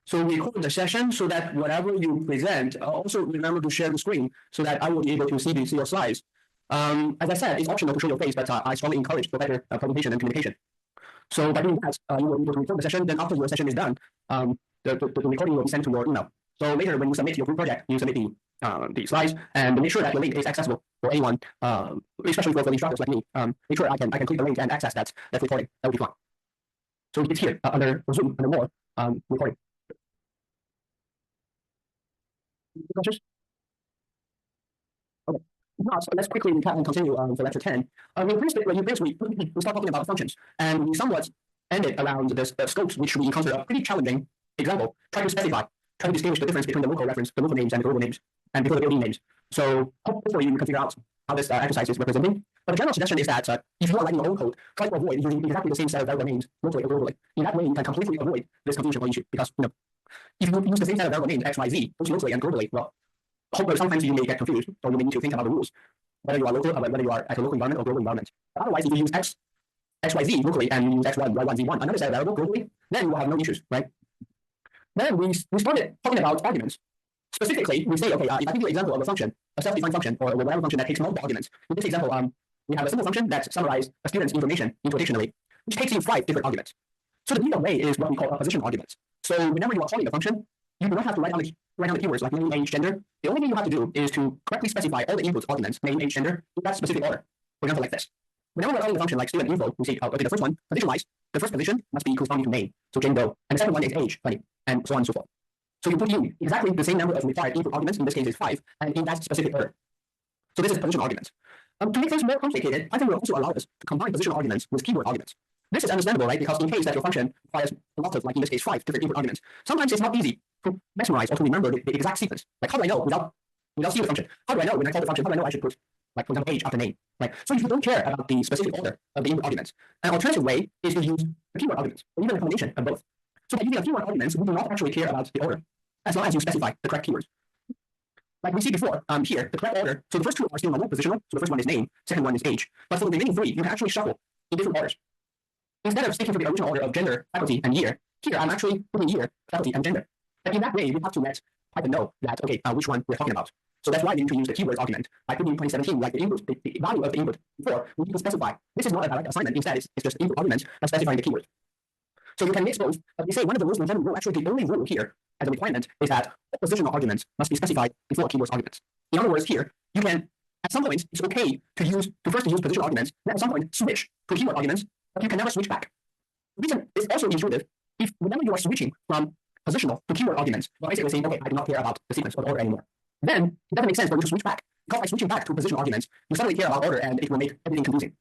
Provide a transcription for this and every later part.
So record the session so that whatever you present, also remember to share the screen so that I will be able to see your slides. As I said, it's optional to show your face, but I strongly encourage for better presentation and communication. So by doing that, you will be able to record the session. Then after your session is done, the recording will be sent to your email. So later, when you submit your group project, you submit the slides and make sure that your link is accessible for anyone, especially for instructors like me. Make sure I can click the link and access that recording. That will be fine. So it's here under Zoom, under more recording. Questions? Okay. Now, so let's quickly recap and continue for lecture 10. We start talking about functions, and we somewhat ended around the scopes, which we encountered a pretty challenging example, trying to distinguish the difference between the local reference, the local names, and the global names, and before the building names. So hopefully you can figure out how this exercise is representing. But the general suggestion is that if you are writing your own code, try to avoid using exactly the same set of variable names locally or globally. In that way, you can completely avoid this confusion or issue, because if you use the same set of variable names X, Y, Z, both locally and globally, well, hopefully sometimes you may get confused, or you may need to think about the rules, whether you are local, whether you are at a local environment or global environment. But otherwise, if you use X, Y, Z locally and you use X1, Y1, Z1, another set of variable globally, then you will have no issues, right? Then we started talking about arguments. Specifically, we say, okay, if I give you an example of a function, a self-defined function, or whatever function that takes multiple arguments. In this example, we have a simple function that summarizes a student's information into a dictionary, which takes in 5 different arguments. So the default way is what we call a positional argument. So whenever you are calling a function, you do not have to write down the keywords like name, age, gender. The only thing you have to do is to correctly specify all the input arguments, name, age, gender, in that specific order. For example, like this. Whenever we're calling a function like student info, we say, okay, the first one, position-wise, the first position must be corresponding to name, so Jane Doe, and the second one is age, 20, and so on and so forth. So you put in exactly the same number of required input arguments, in this case is 5, and in that specific order. So this is positional argument. To make things more complicated, Python will also allow us to combine positional arguments with keyword arguments. This is understandable, right? Because in case that your function requires a lot of, like in this case, 5 different input arguments, sometimes it's not easy to memorize or to remember the exact sequence. Like, how do I know without seeing the function? How do I know when I call the function? How do I know I should put, like, for example, age after name, right? So if you don't care about the specific order of the input arguments, an alternative way is to use the keyword arguments, or even a combination of both. So by using the keyword arguments, we do not actually care about the order, as long as you specify the correct keywords. Like we see before, here, the correct order, so the first two are still normal positional, so the first one is name, second one is age. But for the remaining 3, you can actually shuffle in different orders. Instead of sticking to the original order of gender, faculty, and year, here I'm actually putting year, faculty, and gender. And in that way, we have to let Python know that, okay, which one we're talking about. So that's why we need to use the keywords argument. By putting in 2017, like the input, the value of the input before, we need to specify. This is not a direct assignment. Instead, it's just input arguments and specifying the keyword. So you can mix both, but we say one of the rules, actually the only rule here as a requirement is that all positional arguments must be specified before keywords arguments. In other words, here, you can, at some point, it's okay to first use positional arguments, then at some point switch to keyword arguments, but you can never switch back. The reason is also intuitive. If whenever you are switching from positional to keyword arguments, you're basically saying, okay, I do not care about the sequence or the order anymore. Then it doesn't make sense for you to switch back. Because by switching back to positional arguments, you suddenly care about order and it will make everything confusing.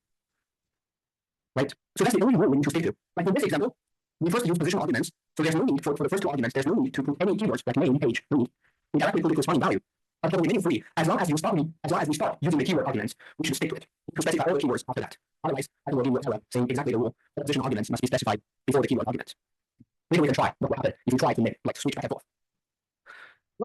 Right? So that's the only rule we need to stick to. Like in this example, we first use positional arguments, so there's no need for the first 2 arguments, there's no need to put any keywords like name, age, no need. We directly put the corresponding value. But for the remaining 3, as long as we start using the keyword arguments, we should stick to it. To specify all the keywords after that. Otherwise, I will give you a error saying exactly the rule that positional arguments must be specified before the keyword arguments. Maybe we can try what will happen if you try to like switch back and forth.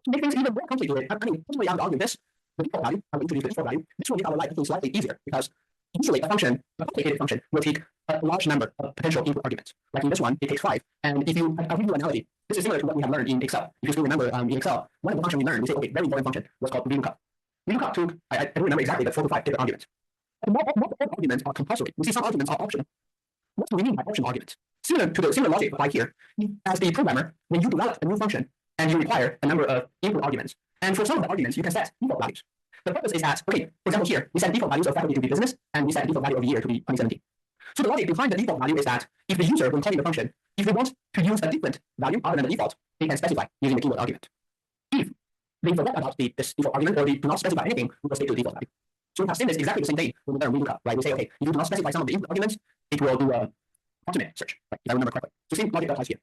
To make things even more complicated, personally I would argue this, the default value, I will introduce the default value. This will make our life slightly easier because usually a complicated function will take a large number of potential input arguments. Like in this one, it takes 5. And if you, I'll give you an analogy. This is similar to what we have learned in Excel. If you still remember in Excel, one of the functions we learned, we say, okay, very important function was called VLOOKUP. VLOOKUP took, I don't remember exactly, but 4 to 5 different arguments. And not all arguments are compulsory. We see some arguments are optional. What do we mean by optional arguments? Similar logic applied here. As the programmer, when you develop a new function and you require a number of input arguments, and for some of the arguments, you can set default values. The purpose is that, okay, for example here, we set default values of faculty to be business, and we set the default value of year to be 2017. So the logic behind the default value is that if the user, when calling the function, if they want to use a different value other than the default, they can specify using the keyword argument. If they forget about this default argument or they do not specify anything, we will stick to the default value. So we have seen this exactly the same thing when we learn VLOOKUP, right? We say, okay, if you do not specify some of the input arguments, it will do a ultimate search, right? If I remember correctly. So same logic applies here.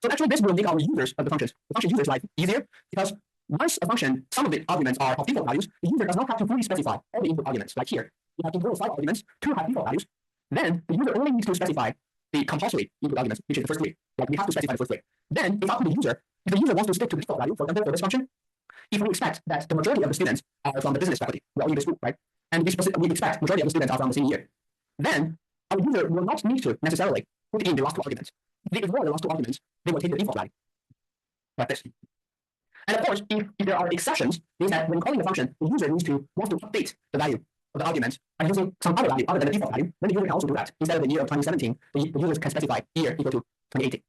So actually this will make our users of the function users' life easier because once a function, some of the arguments are of default values, the user does not have to fully specify all the input arguments. Like here, we have to roll 5 arguments, 2 have default values. Then the user only needs to specify the compulsory input arguments, which is the first 3. Like we have to specify the first 3. Then it's up to the user. If the user wants to stick to the default value, for example, for this function, if we expect that the majority of the students are from the business faculty, we're all in this group, right? And we expect majority of the students are from the same year. Then our user will not need to necessarily put in the last 2 arguments. If they ignore the last 2 arguments, they will take the default value. like this. And of course, if there are exceptions, means that when calling the function, the user wants to update the value of the argument by using some other value other than the default value, then the user can also do that. Instead of the year of 2017, the user can specify year equal to 2018.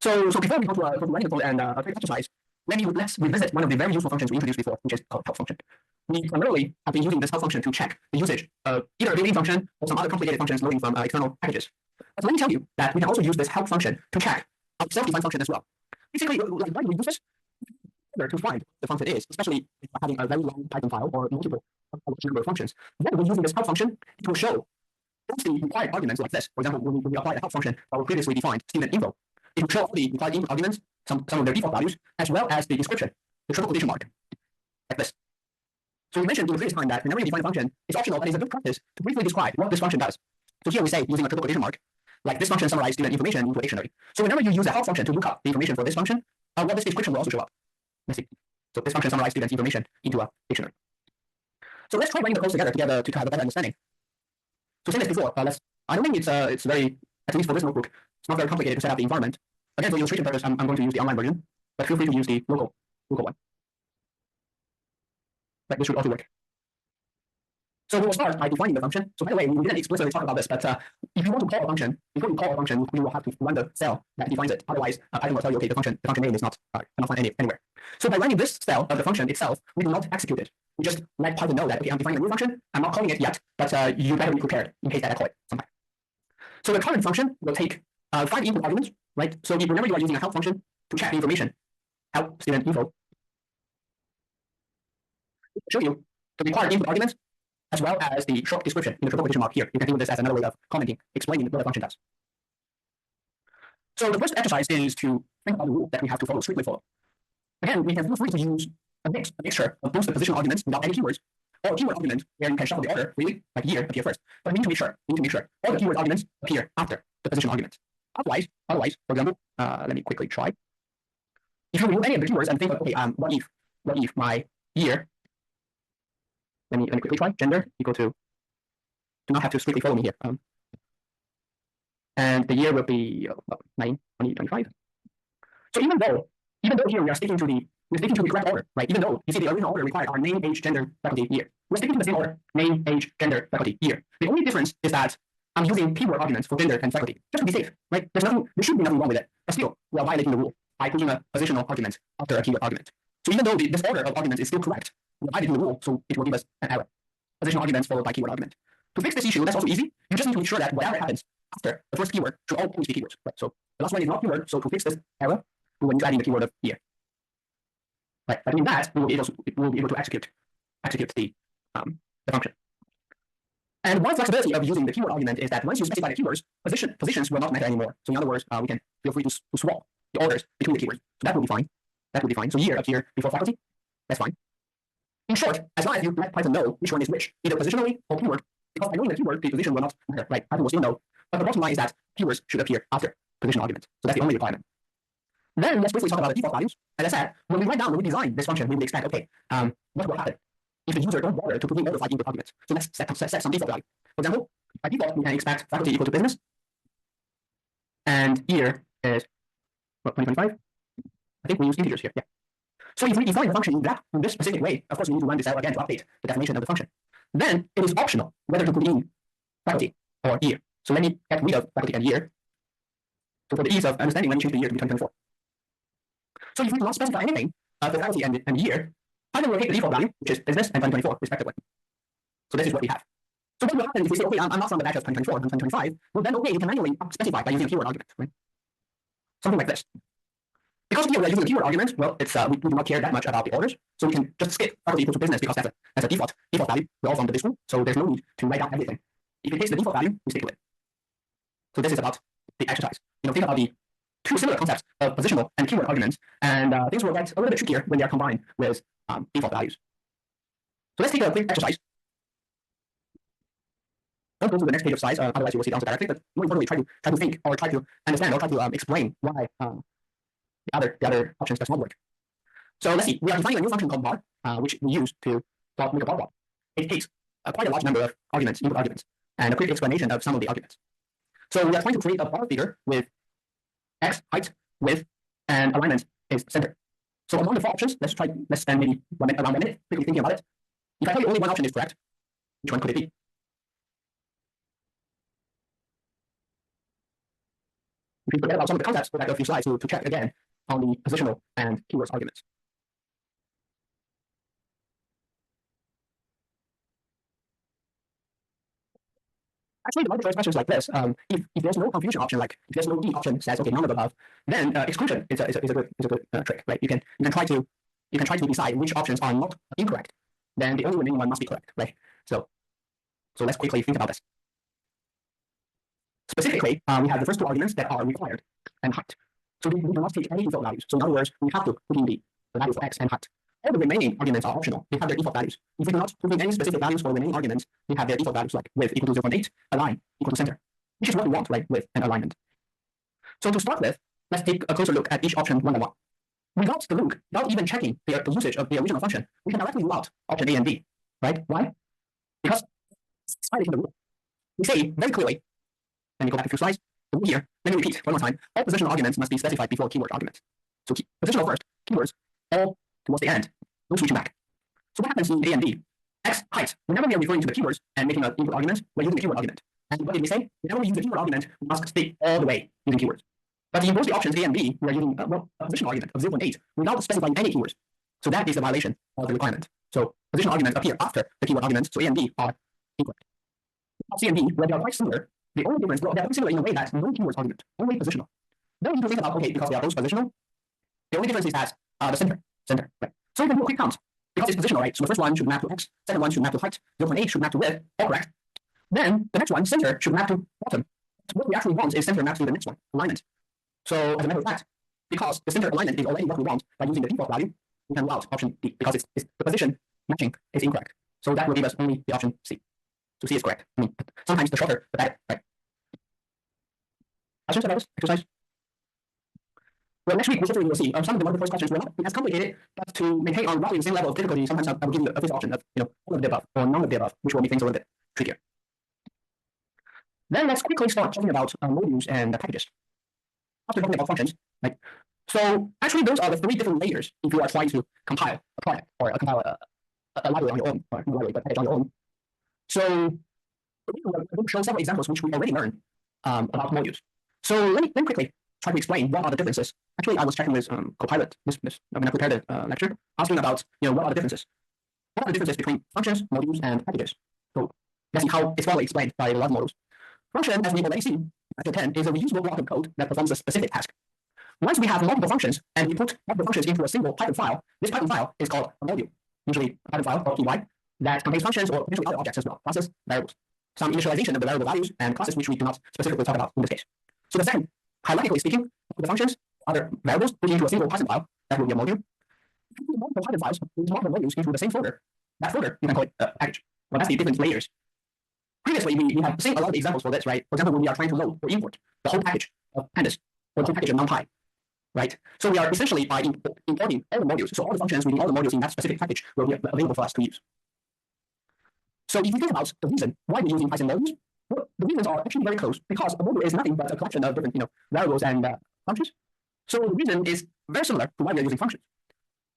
So before we go to writing the code and a quick exercise, let's revisit one of the very useful functions we introduced before, which is called help function. We primarily have been using this help function to check the usage of either a built-in function or some other complicated functions loading from external packages. But let me tell you that we can also use this help function to check a self-defined function as well. Basically, like, why do we use this? To find the function is, especially if we're having a very long Python file or multiple number of functions. When we're using this help function, it will show both the required arguments like this. For example, when we apply the help function that we previously defined, student info, it will show all the required input arguments, some of their default values, as well as the description, the triple quotation mark, like this. So we mentioned in the previous time that whenever you define a function, it's optional, but it's a good practice to briefly describe what this function does. So here we say, using a triple quotation mark, like this function summarizes student information into a dictionary. So whenever you use a help function to look up the information for this function, well, this description will also show up. Let's see. So this function summarizes students' information into a dictionary. So let's try running the codes together to have a better understanding. So same as before, I don't think it's very, at least for this notebook, it's not very complicated to set up the environment. Again, for illustration purpose, I'm going to use the online version, but feel free to use the local one. Right, this should also work. So we will start by defining the function. So by the way, we didn't explicitly talk about this, but if you want to call a function, before you call a function, you will have to run the cell that defines it. Otherwise, Python will tell you, okay, the function name is not cannot find anywhere. So by running this cell of the function itself, we do not execute it. We just let Python know that, okay, I'm defining a new function. I'm not calling it yet, but you better be prepared in case that I call it sometime. So the current function will take 5 input arguments, right? So whenever you are using a help function to check the information, help student info, show you the required input arguments as well as the short description in the triple quotation mark here. You can think of this as another way of commenting, explaining what the function does. So the first exercise is to think about the rule that we have to strictly follow. Again, we can feel free to use a mixture of both the positional arguments without any keywords, or a keyword argument where you can shuffle the order really, like year appear first. But we need to make sure all the keyword arguments appear after the positional argument. Otherwise, for example, let me quickly try. If you remove any of the keywords and think of, okay, what if my year, let me quickly try, gender equal to, do not have to strictly follow me here. And the year will be 9, 20, 25. So even though here we are sticking to the correct order, right? Even though you see the original order required are name, age, gender, faculty, year. We're sticking to the same order, name, age, gender, faculty, year. The only difference is that I'm using keyword arguments for gender and faculty, just to be safe, right? There should be nothing wrong with it, but still, we are violating the rule by putting a positional argument after a keyword argument. So even though this order of arguments is still correct, we're violating the rule, so it will give us an error. Positional arguments followed by keyword argument. To fix this issue, that's also easy. You just need to make sure that whatever happens after the first keyword should always be keywords, right? So the last one is not keyword, so to fix this error, we will need to add in the keyword of year. Right, by doing that, we will be able to execute the function. And one flexibility of using the keyword argument is that once you specify the keywords, positions will not matter anymore. So in other words, we can feel free to swap the orders between the keywords. So that will be fine. So year appear before faculty. That's fine. In short, as long as you let Python know which one is which, either positionally or keyword, because by knowing the keyword, the position will not matter, right? Python will still know. But the bottom line is that keywords should appear after positional argument. So that's the only requirement. Then let's briefly talk about the default values. As I said, when we design this function, we would expect, okay, what will happen if the user don't bother to put in all the 5 input arguments? So let's set some default value. For example, by default, we can expect faculty equal to business, and year is 2025. I think we use integers here. Yeah. So if we define the function in this specific way, of course, we need to run this out again to update the definition of the function. Then it is optional whether to put in faculty or year. So let me get rid of faculty and year. So for the ease of understanding, let me change the year to be 2024. So if we do not specify anything for faculty and year, Python will take the default value, which is business and 2024, respectively. So this is what we have. So what will happen if we say, okay, I'm not from the batch of 2024, I'm 2025, well then, okay, you can manually specify by using a keyword argument, right? Something like this. Because here we are using a keyword argument, well, it's we do not care that much about the orders, so we can just skip faculty equal to business because that's a default value. We're all from the rule, so there's no need to write down everything. If it takes the default value, we stick to it. So this is about the exercise. Think about the two similar concepts of positional and keyword arguments, and things will get a little bit trickier when they are combined with default values. So let's take a quick exercise. Don't go to the next page of slides, otherwise you will see the answer directly. But more importantly, try to think or try to understand or try to explain why the other options does not work. So let's see. We are defining a new function called bar, which we use to make a bar plot. It takes quite a large number of arguments, input arguments, and a quick explanation of some of the arguments. So we are trying to create a bar figure with x height, width, and alignment is center. So among the four options, let's spend maybe around 1 minute quickly thinking about it. If I tell you only one option is correct, which one could it be? If you forget about some of the concepts, go back a few slides to check again on the positional and keywords arguments. Actually, the multiple choice questions like this, if there's no confusion option, like if there's no D option says okay none of the above, then exclusion is a good trick, right? You can try to decide which options are not incorrect. Then the only remaining one must be correct, right? So let's quickly think about this. Specifically, we have the first two arguments that are required and height. So we do not take any default values. So in other words, we have to put in the value for x and height. All the remaining arguments are optional. They have their default values. If we do not put in any specific values for the remaining arguments, they have their default values like width equal to 0.8, align equal to center, which is what we want, right, with an alignment. So to start with, let's take a closer look at each option one by one. Without the look, without even checking the usage of the original function, we can directly rule out option A and B, right? Why? Because it's violating the rule. We say very clearly, and we go back a few slides, the rule here, let me repeat one more time, all positional arguments must be specified before keyword arguments. So positional first, keywords, all towards the end, no switching back. So what happens in A and B? X height. Whenever we are referring to the keywords and making an input argument, we're using the keyword argument. And what did we say? Whenever we use the keyword argument, we must stick all the way using keywords. But in both the options A and B, we are using a positional argument of 0.8 without specifying any keywords. So that is the violation of the requirement. So positional arguments appear after the keyword arguments, so A and B are incorrect. C and D, where they are quite similar, the only difference, well, they are similar in a way that no keywords argument, only positional. Then we need to think about, okay, because they are both positional, the only difference is that the center, right? So we can do a quick count. Because it's positional, right? So the first one should map to x, second one should map to height, 0.8 should map to width, all correct. Then the next one, center, should map to bottom. So what we actually want is center map to the next one, alignment. So as a matter of fact, because the center alignment is already what we want by using the default value, we can rule out option D because it's the position matching is incorrect. So that will give us only the option C. So C is correct. I mean, sometimes the shorter, the better, right? Questions about this exercise? Well, next week, we will see some of the multiple choice questions will not be as complicated, but to maintain our roughly the same level of difficulty, sometimes I will give you a fifth option of, all of the above or none of the above, which will make things a little bit trickier. Then let's quickly start talking about modules and packages. After talking about functions, right? So actually, those are the three different layers if you are trying to compile a project or compile a library on your own, or not library, but package on your own. So we'll show several examples which we already learned about modules. So let me quickly try to explain what are the differences. Actually, I was checking with Copilot when I prepared the lecture, asking about what are the differences. What are the differences between functions, modules, and packages? So let's see how it's well explained by a lot of models. Function, as we already seen, Lecture 10, is a reusable block of code that performs a specific task. Once we have multiple functions and we put multiple functions into a single Python file, this Python file is called a module, usually a Python file or py, that contains functions or potentially other objects as well, classes, variables, some initialization of the variable values, and classes which we do not specifically talk about in this case. So the second, hierarchically speaking, the functions, other variables put into a single Python file, that will be a module. If you put multiple Python files with multiple modules into the same folder, that folder, you can call it a package. Well, that's the different layers. Previously, we have seen a lot of examples for this, right? For example, when we are trying to load or import the whole package of pandas or the whole package of NumPy, right? So we are essentially by importing all the modules. So all the functions within all the modules in that specific package will be available for us to use. So if you think about the reason why we're using Python modules, well, the reasons are actually very close because a module is nothing but a collection of different, variables and functions. So the reason is very similar to why we're using functions.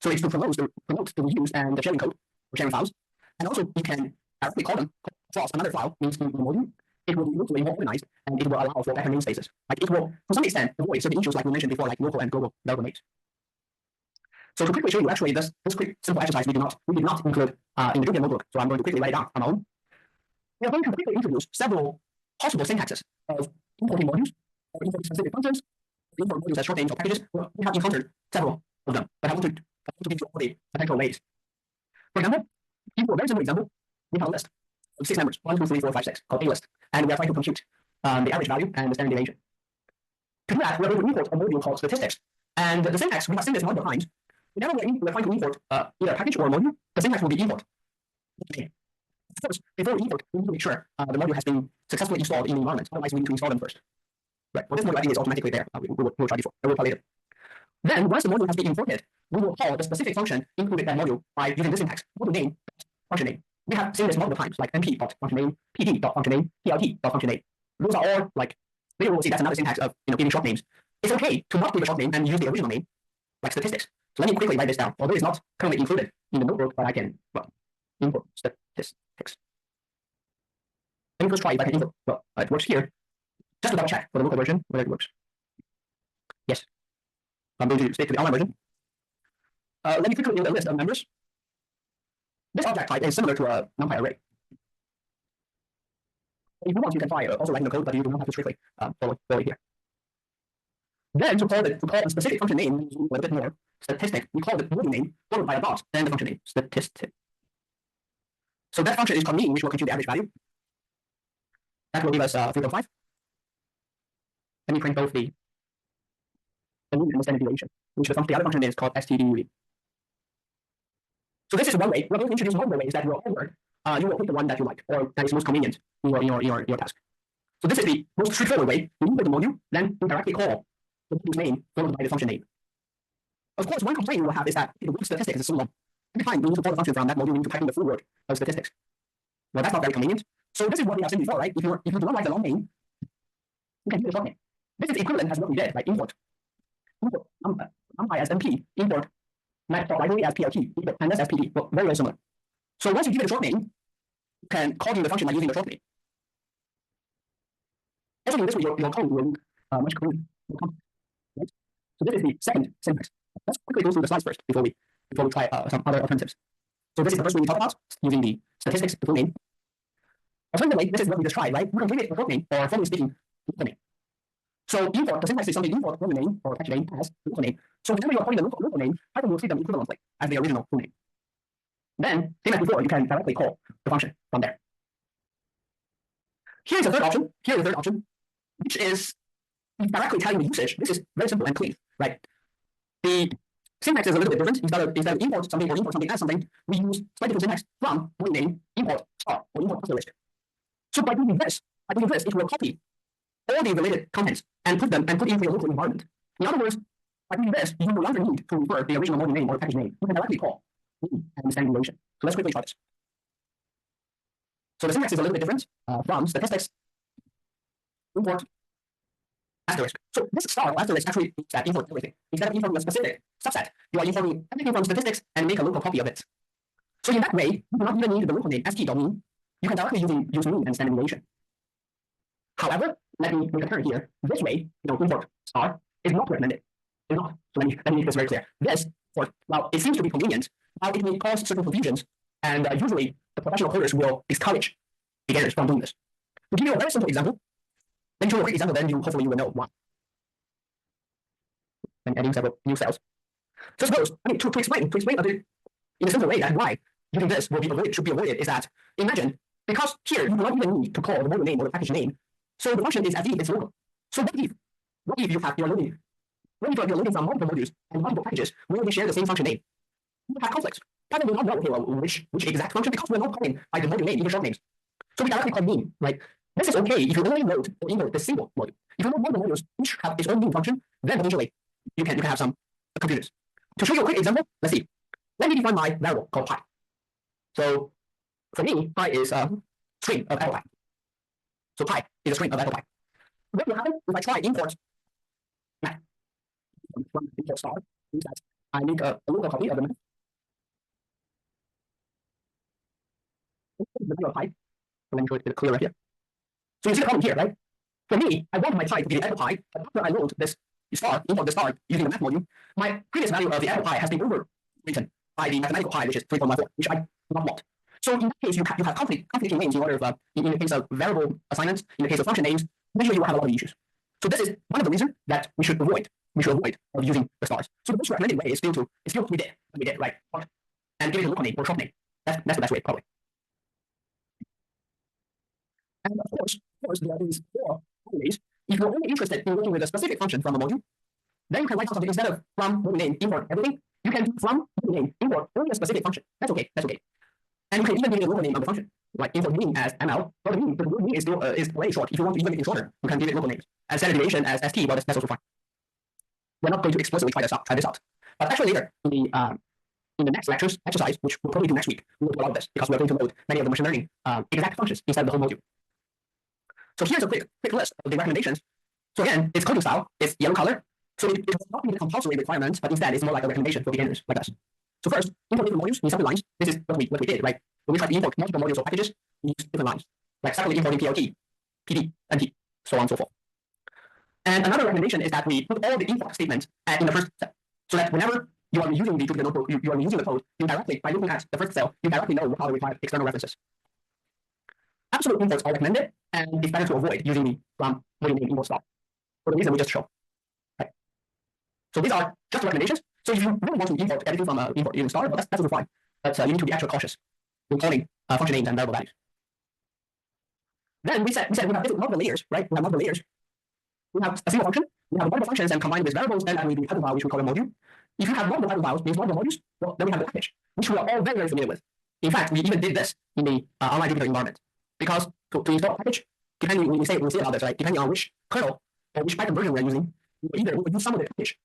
So it's to promote the reuse and the sharing code or sharing files. And also you can directly call them across another file into the module. It will be locally more organized and it will allow for better namespaces. Like it will, to some extent, avoid certain issues like we mentioned before, like local and global variable names. So to quickly show you, actually, this quick simple exercise we did not include in the Drupal notebook. So I'm going to quickly write it down on my own. We are going to quickly introduce several possible syntaxes of importing modules or importing specific functions, import modules as short names or packages. Well, we have encountered several of them, but I want to give you all the potential ways. For example, for a very simple example, we have a list of 6 numbers, 1, 2, 3, 4, 5, 6, called a list, and we are trying to compute the average value and the standard deviation. To do that, we are going to import a module called statistics, and the syntax, we have seen this multiple times. Whenever we're trying to import either a package or a module, the syntax will be import. Okay. First, before we import, we need to make sure the module has been successfully installed in the environment. Otherwise, we need to install them first. Right. Well, this module I think is automatically there. We'll try before. We'll try later. Then, once the module has been imported, we will call the specific function included in that module by using this syntax: module name, function name. We have seen this multiple times, like np.function name, pd.function name, plt.function name. Those are all like later we'll see that's another syntax of giving short names. it's okay to not give a short name and use the original name, like statistics. So let me quickly write this down, although it's not currently included in the notebook, but I can, well, import statistics. Let me first try if I can import. Well, it works here. Just to double check for the local version whether it works. Yes. I'm going to stick to the online version. Let me quickly do a list of members. This object type is similar to a NumPy array. If you want, you can try also writing the code, but you do not have to strictly follow it here. Then to call a specific function name, a little bit more statistic, we call the module name followed by a dot, then the function name, statistic. So that function is called mean, which will compute the average value. That will give us 3.5. Let me print both the mean and the standard deviation, which the other function is called std. So this is one way. We're going to introduce multiple ways that will over. You will pick the one that you like or that is most convenient in your task. So this is the most straightforward way. You input the module, then you directly call the module's name followed by the function name. Of course, one complaint you will have is that the word statistics is so long. Every time you need to call the function from that module, you need to type in the full word of statistics. Well, that's not very convenient. So this is what we have seen before, right? If you do not write the long name, you can use the short name. This is equivalent as what we did, like import NumPy as MP, import library as PLT, import pandas as PD. Well, very similar. So once you give it a short name, you can call in the function by using the short name. Actually, in this way, your code will look much cleaner. Right? So this is the second syntax. Let's quickly go through the slides first before we try some other alternatives. So this is the first way we talk about using the statistics, the full name. Alternatively, this is what we just tried, right? We can give it a short name or formally speaking, local name. So import, the syntax is something import local name or package name as local name. So whenever you are calling the local name, Python will treat them equivalently as the original full name. Then, same as before, you can directly call the function from there. Here's the third option. Which is directly telling the usage. This is very simple and clean, right? The syntax is a little bit different. Instead of import something or import something as something, we use slightly different syntax from module name, import star, or import asterisk. So by doing this, it will copy all the related contents and put into your local environment. In other words, by doing this, you no longer need to refer the original module name or package name. You can directly call and standard deviation. So let's quickly try this. So the syntax is a little bit different from statistics, import asterisk. So this star or asterisk actually means that import everything. Instead of importing a specific subset, you are importing everything from statistics and make a local copy of it. So in that way, you do not even need the local name st.mean. You can directly use mean and standard deviation. However, let me make a turn here. This way, import star is not recommended. It's not. So let me make this very clear. This, well, it seems to be convenient. It may cause certain confusions, and usually the professional coders will discourage beginners from doing this. To give you a very simple example, let me show you a quick example, then hopefully you will know why. I'm adding several new cells. So suppose, to explain in a simple way that why using this should be avoided is that, imagine, because here you do not even need to call the module name or the package name, so the function is as if it's local. So what if you're loading from multiple modules and multiple packages where they share the same function name? You have conflicts. Python will not know which exact function because we're not calling by the module name, even short names. So we directly call mean, right? This is okay if you only load or import the single module. If you load multiple modules each have its own mean function, then potentially you can have some confusions. To show you a quick example, let's see. Let me define my variable called pi. So for me, pi is a string of apple pie. So pi is a string of apple pie. What will happen if I try import math from import star? Means that I make a local copy of the math. The pi. So let me show it clear right here. So you see the problem here, right? For me, I want my pi to be the apple pie, but after I load this star, import the star using the math module, my previous value of the apple pie has been overwritten by the mathematical pi, which is 3.14, which I do not want. So in that case, you have conflicting names in order of, in the case of variable assignments, in the case of function names, usually you will have a lot of issues. So this is one of the reasons that we should avoid of using the stars. So the most recommended way is still what we did, right? And give it a local name or short name. That's the best way, probably. And of course, there are these four ways. If you're only interested in working with a specific function from a module, then you can write something instead of from module name import everything. You can do from module name import only a specific function. That's okay. And you can even give it a local name of the function, like import mean as ML. But the mean is still is way short. If you want to even make it shorter, you can give it local names. And standard deviation as ST, well, that's also fine. We're not going to explicitly try this out. But actually later in the next lectures exercise, which we'll probably do next week, we will do a lot of this because we're going to load many of the machine learning exact functions inside of the whole module. So here's a quick list of the recommendations. So again, its coding style is yellow color, So it will not be a compulsory requirement, but instead it's more like a recommendation for beginners like us. So first, import different modules in separate lines. This is what we did, right? When we try to import multiple modules or packages, we use different lines, like separately importing PLT, PD, NT, so on and so forth. And another recommendation is that we put all the import statements in the first step, so that whenever you are using the Jupyter notebook, you are using the code, you directly, by looking at the first cell, you directly know how to require external references. Absolute imports are recommended, and it's better to avoid using the from module name import stop for the reason we just showed. Right. So these are just recommendations. So if you really want to import everything from import using star, well, that's fine. But you need to be extra cautious when calling function names and variable values. Then we said we have multiple layers, right? We have multiple layers. We have a single function. We have multiple functions and combined with variables, and then we do type file, which we call a module. If you have multiple type files, means multiple modules, well, then we have the package, which we are all very, very familiar with. In fact, we even did this in the online Jupyter environment. Because to install a package, depending we say about this, right? Depending on which kernel or which Python version we are using, either we will use some of the package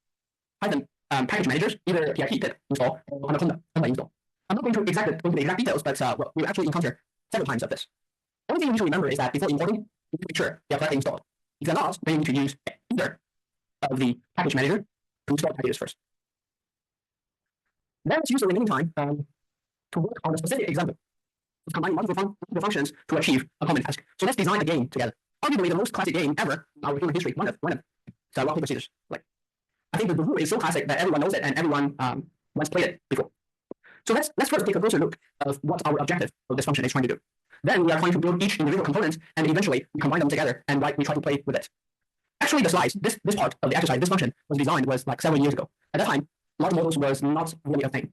Python package managers, either PIP pip install or Anaconda install. I'm not going to go into the exact details, but we'll actually encounter several times of this. The only thing you need to remember is that before importing, you need to make sure they are correctly installed. If they're not, then you need to use either of the package manager to install packages first. Then let's use the remaining time to work on a specific example, combining multiple functions to achieve a common task. So let's design a game together. Arguably the most classic game ever in our human history. One of it's rock paper scissors. Like, I think the rule is so classic that everyone knows it and everyone once played it before. So let's first take a closer look of what our objective of this function is trying to do. Then we are trying to build each individual component, and eventually we combine them together and we try to play with it. Actually, the slides, this part of the exercise, this function was designed like 7 years ago. At that time, large models was not really a thing.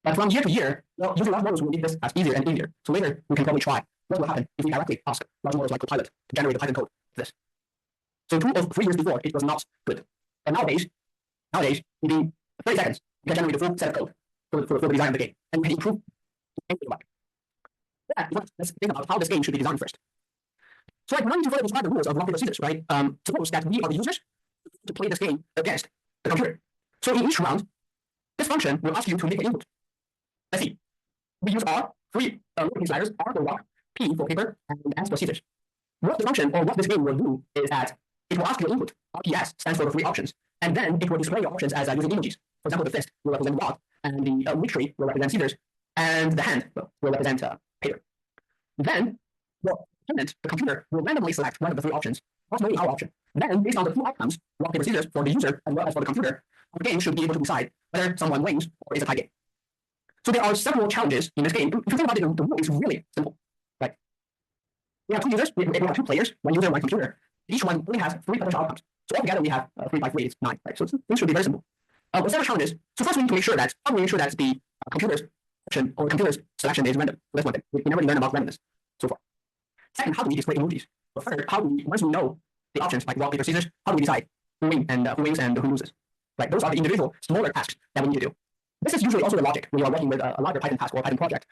But from year to year, well, using large models will make this as easier and easier. So later, we can probably try what will happen if we directly ask large models like Copilot to generate the Python code for this. So 2 or 3 years before, it was not good. But nowadays, within 30 seconds, you can generate the full set of code for the design of the game, and you can improve anything about it. Yeah, let's think about how this game should be designed first. So we're not going to further describe the rules of rock paper scissors, right? Suppose that we are the users to play this game against the computer. So in each round, this function will ask you to make an input. Let's see. We use R, 3 lowercase letters, R for rock, P for paper, and S for scissors. What the function or what this game will do is that it will ask your input. RPS stands for the 3 options, and then it will display your options as using emojis. For example, the fist will represent rock, and the victory will represent scissors, and the hand will represent paper. Then, the computer will randomly select one of the 3 options, ultimately our option. Then, based on the 2 outcomes, rock, paper, scissors, for the user as well as for the computer, our game should be able to decide whether someone wins or is a tie game. So there are several challenges in this game. If you think about it, the rule is really simple, right? We have 2 users, we have 2 players, 1 user, 1 computer. Each one only has 3 potential outcomes. So altogether we have 3 by 3 is 9, right? So things should be very simple. But several challenges. So first we need to make sure that the computer's selection or computer's selection is random. So that's one thing. We never learn about randomness so far. Second, how do we display emojis? So third, once we know the options like rock, paper, scissors, how do we decide who wins and who loses? Right? Those are the individual smaller tasks that we need to do. This is usually also the logic when you are working with a larger Python task or a Python project.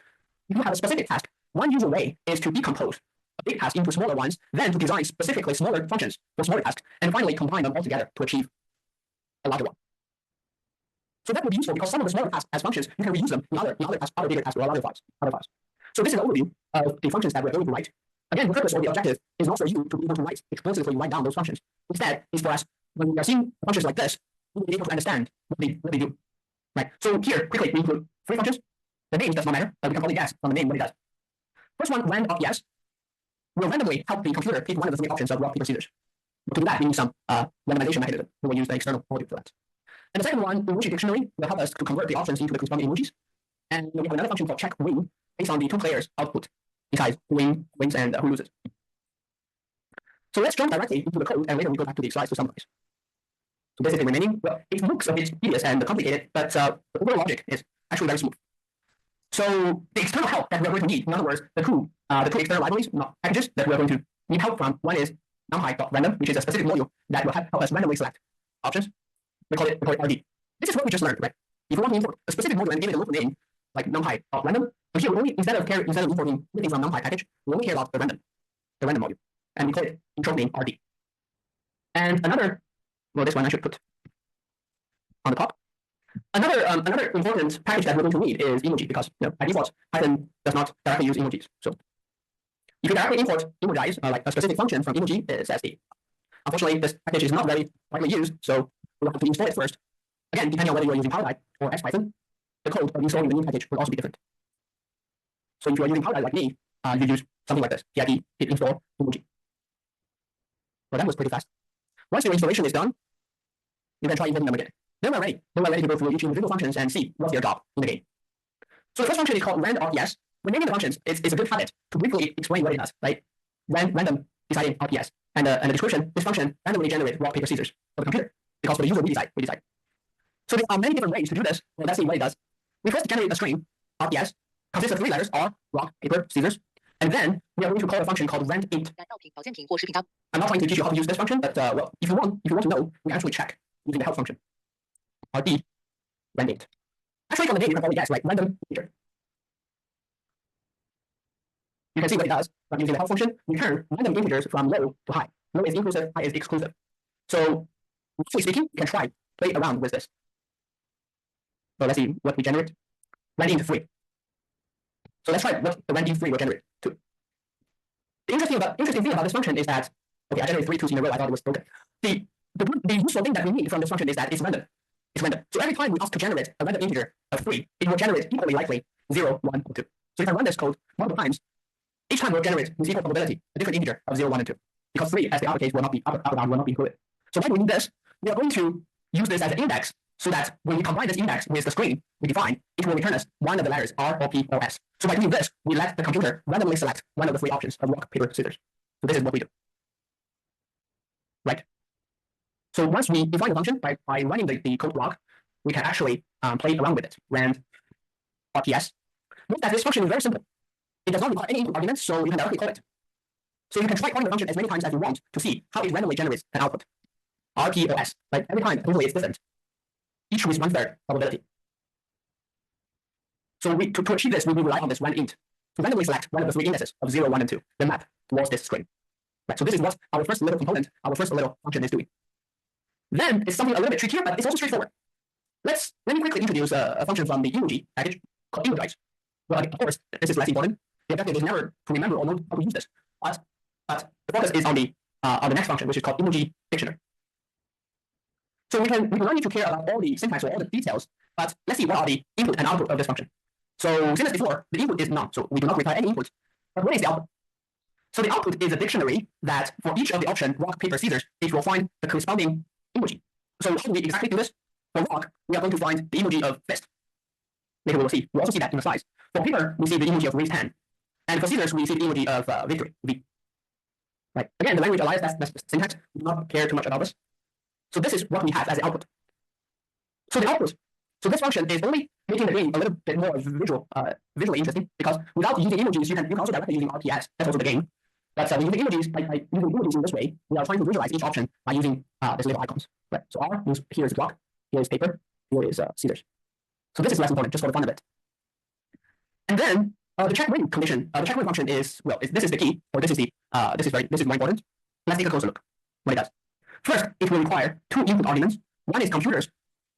If you have a specific task, one usual way is to decompose a big task into smaller ones, then to design specifically smaller functions for smaller tasks, and finally combine them all together to achieve a larger one. So that would be useful because some of the smaller tasks as functions, you can reuse them in other bigger tasks or other files. So this is an overview of the functions that we're going to write. Again, the purpose or the objective is not for you to be able to explicitly write down those functions. Instead, it's for us, when we are seeing functions like this, we will be able to understand what they do. Right. So here, quickly, we include 3 functions. The name does not matter, but we can probably guess from the name what it does. First one, rand RPS, will randomly help the computer pick one of the 3 options of rock, paper, scissors. To do that, we need some randomization mechanism. We will use the external module for that. And the second one, emoji dictionary, will help us to convert the options into the corresponding emojis. And we have another function called check win, based on the 2 players' output, besides who wins and who loses. So let's jump directly into the code, and later we go back to the slides to summarize. So basically remaining, well, it looks a bit tedious and complicated, but the overall logic is actually very smooth. So the external help that we are going to need, in other words, the two external libraries, not packages, that we are going to need help from. One is numpy.random, which is a specific module that will help us randomly select options. We call it RD. This is what we just learned, right? If we want to import a specific module and give it a local name, like numpy.random, but here we only, instead of importing everything from numpy package, we only care about the random module, and we call it intro name RD. And another, well, this one I should put on the top. Another important package that we're going to need is emoji, because by default, Python does not directly use emojis. So if you directly import emojize, like a specific function from emoji, it says the. Unfortunately, this package is not very widely used, so will have to install it first. Again, depending on whether you're using PowerPy or XPython, the code of installing the new package will also be different. So if you are using PowerPy like me, you use something like this, pip install emoji. Well, that was pretty fast. Once your installation is done, you can try invoking them again. Then we're ready to go through each individual functions and see what's their job in the game. So the first function is called rand_RPS. When naming the functions, it's a good habit to briefly explain what it does, right? Random deciding RPS. And the description, this function randomly generates rock, paper, scissors for the computer. Because for the user, we decide. So there are many different ways to do this. Well, let's see what it does. We first generate a string, RPS, consists of 3 letters, R, rock, paper, scissors. And then we are going to call a function called rand_int. I'm not trying to teach you how to use this function, but well, if you want to know, we can actually check using the help function. RD, rand_int. Actually, from the name, you can probably guess, right? Random integer. You can see what it does by using the help function. We turn random integers from low to high. Low is inclusive, high is exclusive. So, roughly speaking, you can try play around with this. So let's see what we generate. Rand_int 3. So let's try what the rand_int 3 will generate too. The interesting thing about this function is that, okay, I generated 3 2s in a row. I thought it was broken. The useful thing that we need from this function is that it's random. It's random. So every time we ask to generate a random integer of 3, it will generate equally likely 0, 1, or 2. So if I run this code multiple times, each time will generate with equal probability a different integer of 0, 1, and 2. Because 3 as the uppercase will not be upper bound will not be included. So why do we need this? We are going to use this as an index so that when we combine this index with the string we define, it will return us one of the letters R or P or S. So by doing this, we let the computer randomly select one of the 3 options of rock, paper, scissors. So this is what we do. Right? So once we define the function by running the code block, we can actually play around with it. rand_RPS. Note that this function is very simple. It does not require any input arguments, so you can directly call it. So you can try calling the function as many times as you want to see how it randomly generates an output. R, P, or S. Like every time, usually it's different. Each with 1/3 probability. So to achieve this, we will rely on this rand_int to randomly select one of the 3 indices of 0, 1, and 2, then map towards this string. Right, so this is what our first little component, our first little function is doing. Then it's something a little bit trickier, but it's also straightforward. Let me quickly introduce a function from the emoji package called emoji. Well, of course, this is less important. The objective is never to remember or know how to use this, but the focus is on the next function, which is called emoji dictionary. So we don't need to care about all the syntax or all the details, but let's see what are the input and output of this function. So since before, the input is none, so we do not require any input. But what is the output? So the output is a dictionary that for each of the option rock, paper, scissors, it will find the corresponding emoji. So how do we exactly do this? For rock, we are going to find the emoji of fist. Later we will see. We'll also see that in the slides. For paper, we see the emoji of raised hand. And for scissors, we see the emoji of victory, V. Right. Again, the language allows that syntax. We do not care too much about this. So this is what we have as the output. So the output. So this function is only making the game a little bit more visually interesting, because without using emojis, you can also directly using RPS. That's also the game. But using emojis, by using emojis in this way, we are trying to visualize each option by using these little icons. Right. So R means here is block, here is paper, here is scissors. So this is less important, just for the fun of it. And then the check win condition. The check win function is, well, this is the key, or this is more important. Let's take a closer look what it does. First, it will require 2 input arguments. One is computer's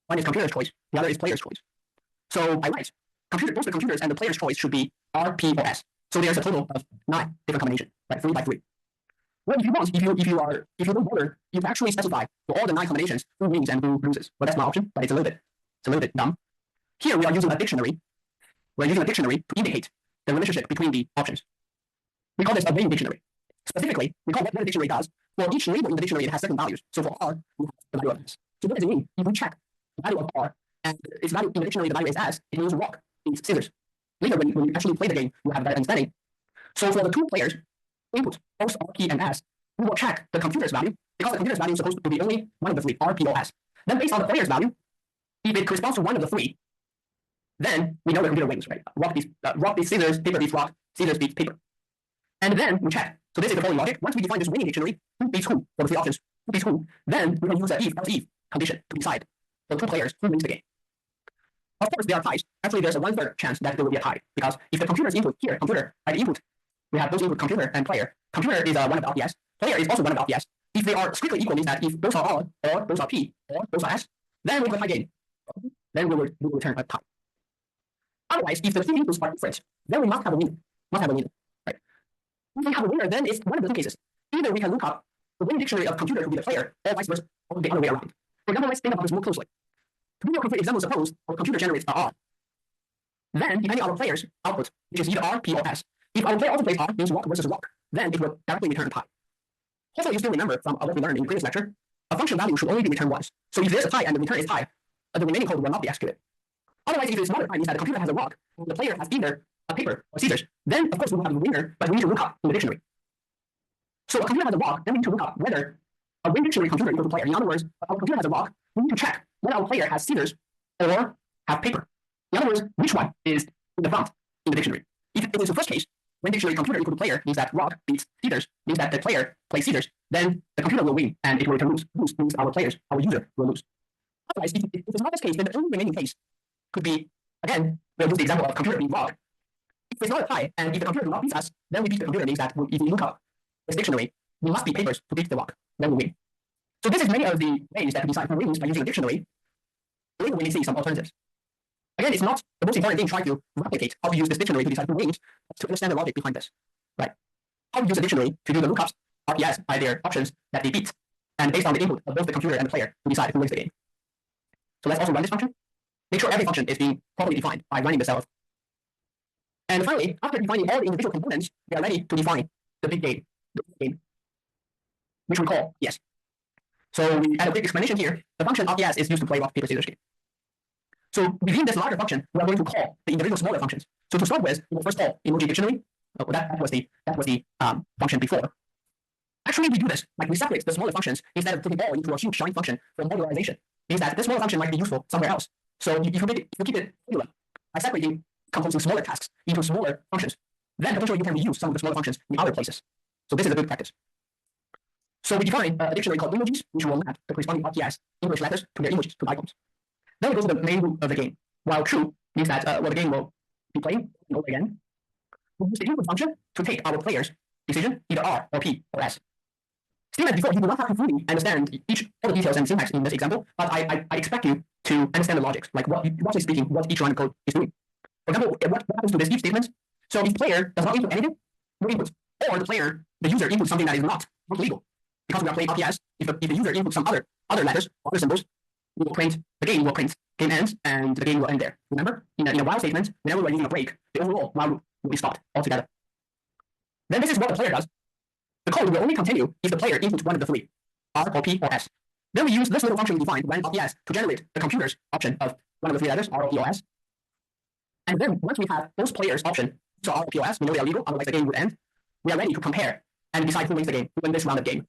choice. The other is player's choice. So by right, both the computer's and the player's choice should be R, P, or S. So there's a total of 9 different combinations, right? 3 by 3. Well, if you want, if you don't bother, you can actually specify for all the 9 combinations who wins and who loses. Well, that's my option, but it's a little bit dumb. Here we are using a dictionary. We're using a dictionary to indicate the relationship between the options. We call this a range dictionary. Specifically, we call what the dictionary does. For each label in the dictionary, it has certain values. So for R, we have the value of S. So what does it mean? If we check the value of R and its value in the dictionary, the value is S, it means rock, means scissors. Later, when you actually play the game, you have that understanding. So for the 2 players, input, both R, P, and S, we will check the computer's value, because the computer's value is supposed to be only one of the 3, R, P, or S. Then based on the player's value, if it corresponds to one of the 3, then we know the computer wins, right? Rock beats scissors, paper beats rock, scissors beats paper. And then we check. So this is the following logic. Once we define this winning dictionary, who beats who for the 3 options, who beats who, then we can use an if condition to decide for 2 players who wins the game. Of course, there are ties. Actually, there's a 1/3 chance that there will be a tie, because if the computer's input here, by the input, we have both input computer and player. Computer is one of the RPS. Player is also one of the RPS. If they are strictly equal, means that if both are R, or both are P, or both are S, then we have a tie game. Then we will return a tie. Otherwise, if the 3 inputs are different, then we must have a winner. Right? If we have a winner, then it's one of the 2 cases. Either we can look up the winning dictionary of computer to be the player, or vice versa, or the other way around. For example, let's think about this more closely. To give you a concrete example, suppose our computer generates a R. Then, depending on our player's output, which is either R, P, or S, if our player also plays R, means walk versus walk, then it will directly return pi. Hopefully, you still remember from what we learned in the previous lecture, a function value should only be returned once. So if there's a pi and the return is pi, the remaining code will not be executed. Otherwise, if it's not a pi, means that the computer has a rock, and the player has either a paper or scissors, then of course we will have the winner, but we need to look up in the dictionary. So a computer has a rock, then we need to look up whether a win dictionary computer equals to player. In other words, our computer has a rock, we need to check whether our player has scissors or have paper. In other words, which one is in the front in the dictionary? If it is the first case, when dictionary computer equal to player means that rock beats scissors, means that the player plays scissors, then the computer will win and it will return lose. Lose means our user will lose. Otherwise, if it's not this case, then the only remaining case could be, again, we'll use the example of computer being rock. If it's not a pi, and if the computer does not beat us, then we beat the computer, means that if we look up this dictionary, we must be papers to beat the rock, then we win. So this is many of the ways that we decide who wins by using a dictionary. Later we may see some alternatives. Again, it's not the most important thing trying to replicate how to use this dictionary to decide who wins, but to understand the logic behind this. Right? How to use a dictionary to do the lookups, RPS, by their options that they beat, and based on the input of both the computer and the player to decide who wins the game. So let's also run this function. Make sure every function is being properly defined by running the cell. And finally, after defining all the individual components, we are ready to define the big game, which we call yes. So we add a quick explanation here. The function RPS is used to play rock, paper, scissors game. So within this larger function, we are going to call the individual smaller functions. So to start with, we will first call emoji dictionary. That was the function before. Actually, we do this, like we separate the smaller functions instead of putting all into a huge giant function for modularization. Means that this smaller function might be useful somewhere else. So if you keep it formula by separating composing smaller tasks into smaller functions, then potentially you can reuse some of the smaller functions in other places. So this is a good practice. So we define a dictionary called emojis, which will map the corresponding RPS English letters to their emojis, to the icons. Then we go to the main rule of the game. While true means that the game will be playing over again. We use the input function to take our player's decision, either R or P or S. Still as before, you do not have to fully understand all the details and syntax in this example, but I expect you to understand the logic, like what is speaking, what each line of code is doing. For example, what happens to this if statement? So if player does not input anything, no input, or the user inputs something that is not legal, because we are playing RPS, if the user inputs some other letters, other symbols, the game will print, game ends, and the game will end there. Remember, in a while statement, whenever we're using a break, the overall while loop will be stopped altogether. Then this is what the player does. The code will only continue if the player inputs one of the three, R or P or S. Then we use this little function we defined when RPS to generate the computer's option of one of the three letters, R or P or S. And then once we have both players' option, so R or P or S, we know they are legal, otherwise the game would end. We are ready to compare and decide who wins the game, who wins this round of game.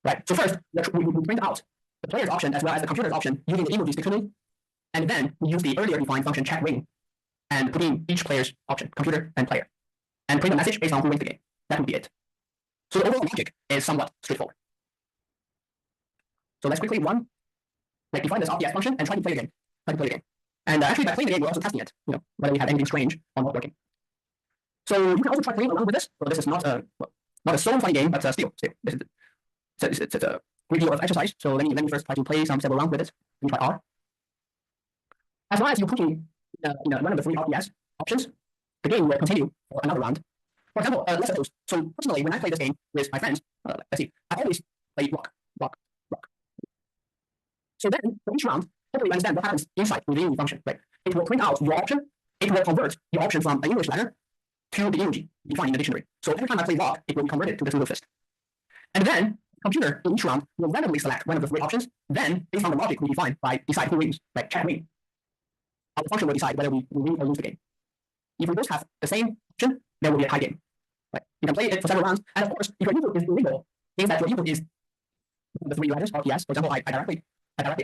Right. So first, we print out the player's option as well as the computer's option using the emojis dictionary, and then we use the earlier defined function check win and put in each player's option, computer and player, and print a message based on who wins the game. That would be it. So the overall logic is somewhat straightforward. So let's quickly define this RPS function and try to play the game. And actually, by playing the game, we're also testing it. Whether we have anything strange or not working. So you can also try playing along with this. So this is not a so funny game, but still, it's a great deal of exercise. So let me first try to play several rounds with it. Let me try R. As long as you put in one of the three RPS options, the game will continue for another round. For example, let's suppose. So personally, when I play this game with my friends, let's see, I always play rock. So then for each round, hopefully you understand what happens inside within the function. Right? It will print out your option. It will convert your option from an English letter to the emoji defined in the dictionary. So every time I play rock, it will be converted to this little fist. And then computer in each round will randomly select one of the three options. Then, based on the logic we define by decide who wins, like check win, our function will decide whether we win or lose the game. If we both have the same option, there will be a tie game. Right? You can play it for several rounds, and of course, if your input is illegal, means that your input is the three letters RPS. For example, I directly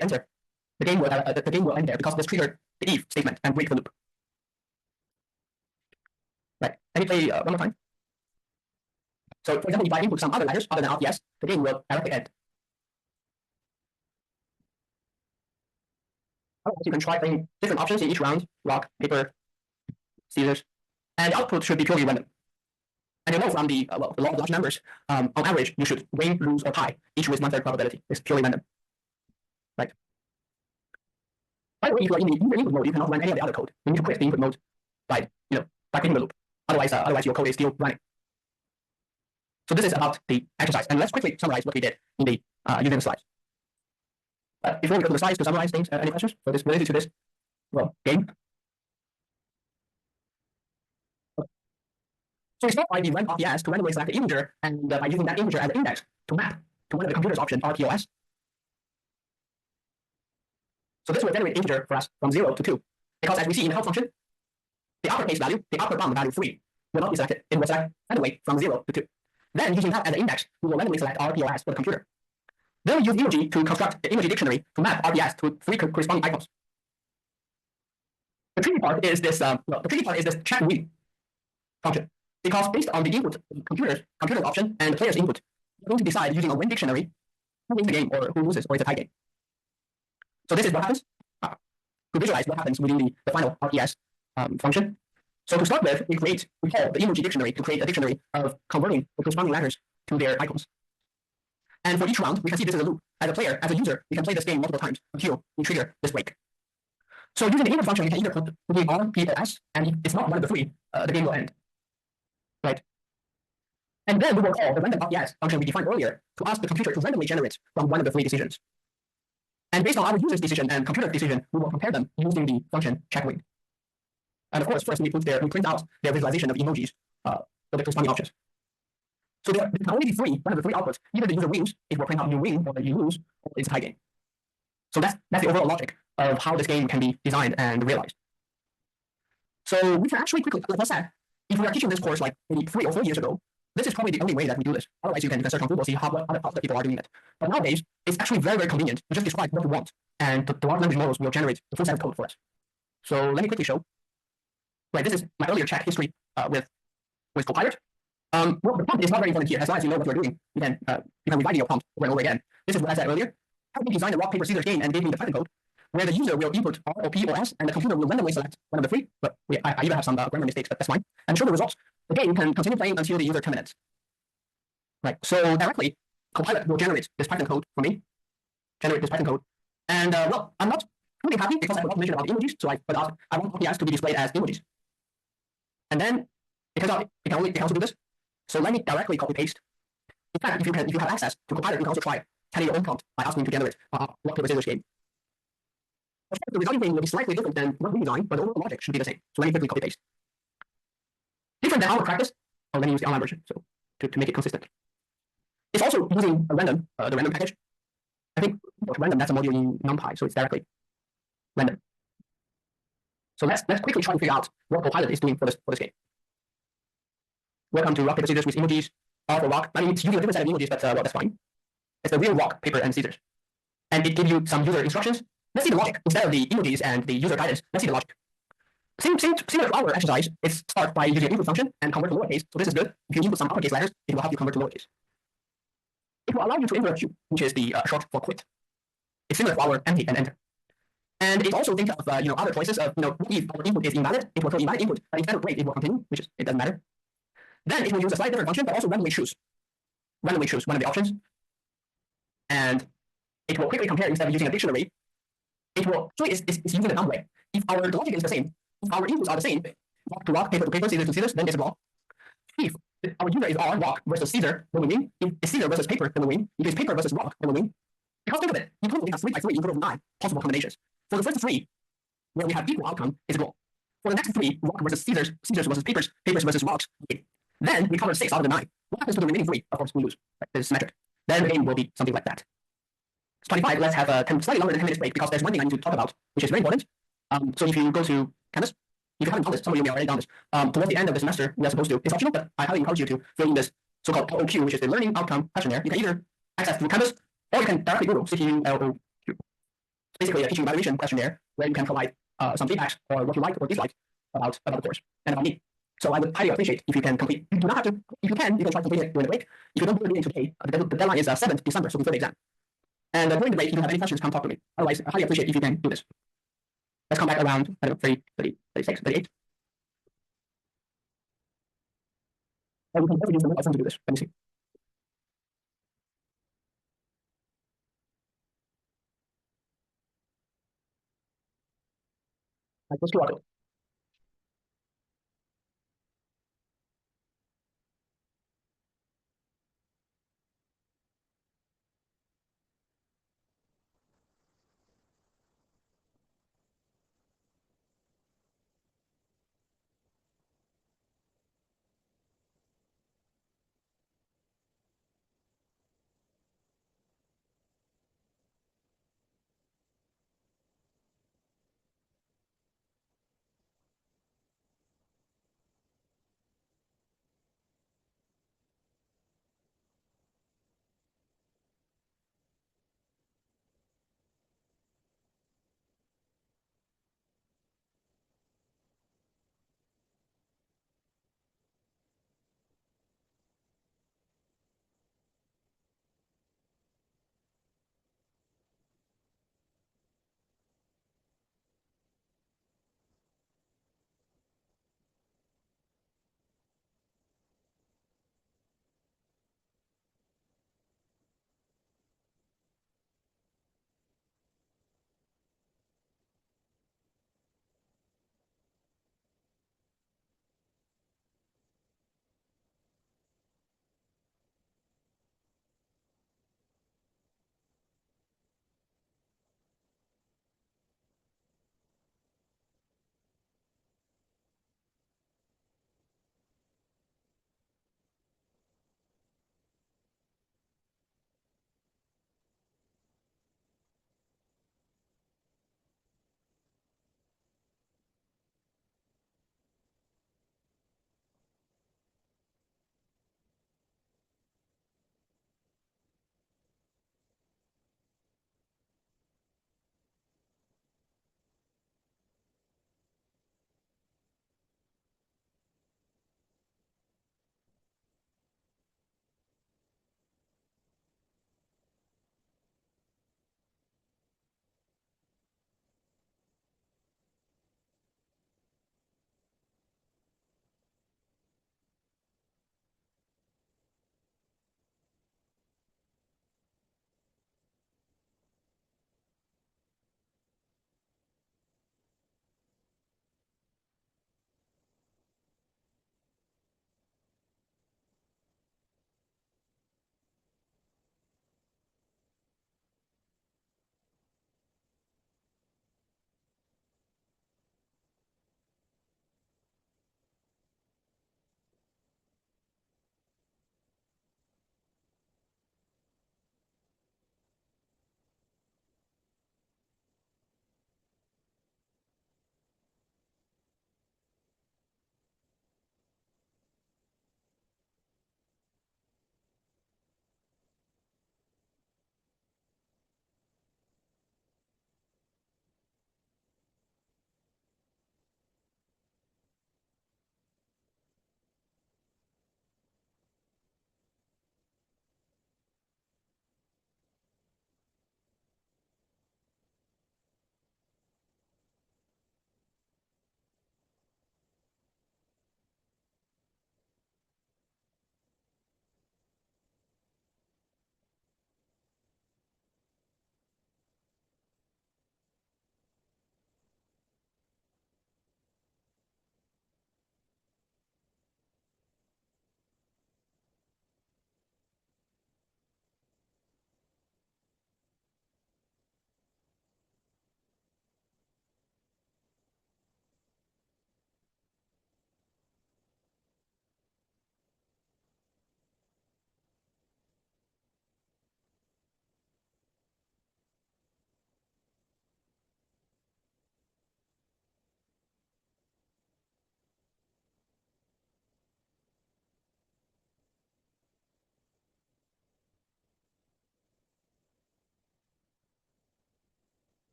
enter. The game will end there because this triggered the if statement and break the loop. Right? Let me play one more time. So, for example, if I input some other letters other than RPS, the game will directly end. Otherwise, you can try playing different options in each round: rock, paper, scissors, and the output should be purely random. And you know from the law of large numbers, on average, you should win, lose, or tie, each with 1/3 probability. It's purely random. Right? By the way, if you are in the input mode, you cannot run any of the other code. You need to quit the input mode by quitting the loop. Otherwise your code is still running. So this is about the exercise. And let's quickly summarize what we did in the using the slides. But before we go to the slides to summarize things, any questions for this related to this game? So we start by the rand RPS to randomly select the integer, and by using that integer as an index to map to one of the computer's option RPOS. So this will generate integer for us from 0 to 2. Because as we see in the help function, the uppercase value, the upper bound value 3, will not be selected. It will select randomly from 0 to 2. Then using that as an index, we will randomly select RPOS for the computer. Then we use emoji to construct the emoji dictionary to map RPS to 3 corresponding icons. The tricky part is this check win function. Because based on the input computer's option and the player's input, we're going to decide using a win dictionary who wins the game or who loses or it's a tie game. So this is what happens to visualize what happens within the final RPS function. So to start with, we call the emoji dictionary to create a dictionary of converting the corresponding letters to their icons. And for each round, we can see this is a loop. As a player, as a user, we can play this game multiple times until we trigger this break. So using the input function, we can either put between R, P, or S, and if it's not one of the three, the game will end. Right? And then we will call the random RPS function we defined earlier to ask the computer to randomly generate from one of the three decisions. And based on our user's decision and computer's decision, we will compare them using the function checkWin. And of course, first we print out their visualization of emojis for the corresponding options. So there can only be one of the three outputs. Either the user wins, it will print out you win, or you lose, or it's a tie game. So that's the overall logic of how this game can be designed and realized. So we can actually quickly, like I said, if we are teaching this course like maybe 3 or 4 years ago, this is probably the only way that we do this. Otherwise, you can search on Google, see how other people are doing it. But nowadays, it's actually very, very convenient. You just describe what you want, and the large language models will generate the full set of code for us. So let me quickly show. Right, this is my earlier chat history with Copilot. Well, the prompt is not very important here. As long as you know what you're doing, you can rewrite your prompt over and over again. This is what I said earlier. Help me design a rock, paper, scissors game and give me the Python code where the user will input R or P or S, and the computer will randomly select one of the three. But I even have some grammar mistakes, but that's fine. And show the results. The game can continue playing until the user terminates. Right. So directly, Copilot will generate this Python code for me. Generate this Python code. And well, I'm not really happy because I forgot to mention about emojis. So I want RPS to be displayed as emojis. And then it turns out it can also do this. So let me directly copy paste. In fact, if you have access to Copilot, you can also try telling your own prompt by asking to generate rock, paper, scissors game. Of course, the resulting thing will be slightly different than what we designed, but the overall logic should be the same. So let me quickly copy paste. Different than our practice. Oh, let me use the online version so to make it consistent. It's also using a random, the random package. I think random, that's a module in NumPy, so it's directly random. So let's quickly try to figure out what Copilot is doing for this game. Welcome to rock, paper, scissors with emojis. R for rock. I mean, it's using a different set of emojis, but well, that's fine. It's the real rock, paper, and scissors. And it gives you some user instructions. Let's see the logic. Instead of the emojis and the user guidance, let's see the logic. Similar to our exercise, it starts by using an input function and convert to lowercase. So this is good. If you input some uppercase letters, it will help you convert to lowercase. It will allow you to invert Q, which is the short for quit. It's similar to our empty and enter. And it also thinks of other choices of if our input is invalid, it will throw invalid input. But instead of break, it will continue, it doesn't matter. Then it will use a slightly different function, but also randomly choose one of the options. And it will quickly compare instead of using a dictionary. It's using the dumb way. If our logic is the same, if our inputs are the same, rock to rock, paper to paper, scissors to scissors, then it's wrong. If our user is R, rock versus scissor, then we win. If it's scissor versus paper, then we win. If it's paper versus rock, then we win. Because think of it, you probably have 3 by 3 input of 9 possible combinations. For the first 3, where we have equal outcome, is wrong. For the next 3, rock versus scissors, scissors versus papers, papers versus rocks, okay. Then we cover 6 out of the 9. What happens to the remaining 3? Of course, we lose. Right? This is symmetric. Then the game will be something like that. 25, let's have a slightly longer than 10 minutes break because there's one thing I need to talk about, which is very important. So if you go to Canvas, if you haven't done this, some of you may already done this. Towards the end of the semester, we are supposed to. It's optional, but I highly encourage you to fill in this so-called LOQ, which is the Learning Outcome Questionnaire. You can either access through Canvas, or you can directly Google CTU-LOQ. Basically, a teaching evaluation questionnaire where you can provide some feedback or what you like or dislike about the course and about me. So I would highly appreciate if you can complete. You do not have to. If you can try to complete it during the break. If you don't do it today, the deadline is 7th December, so before the exam. And during the break, if you have any questions, come talk to me. Otherwise, I highly appreciate if you can do this. Let's come back around, I don't know, 30, 30, 36, 38. And we can also use the mobile phone to do this. Let me see. Let's QR code.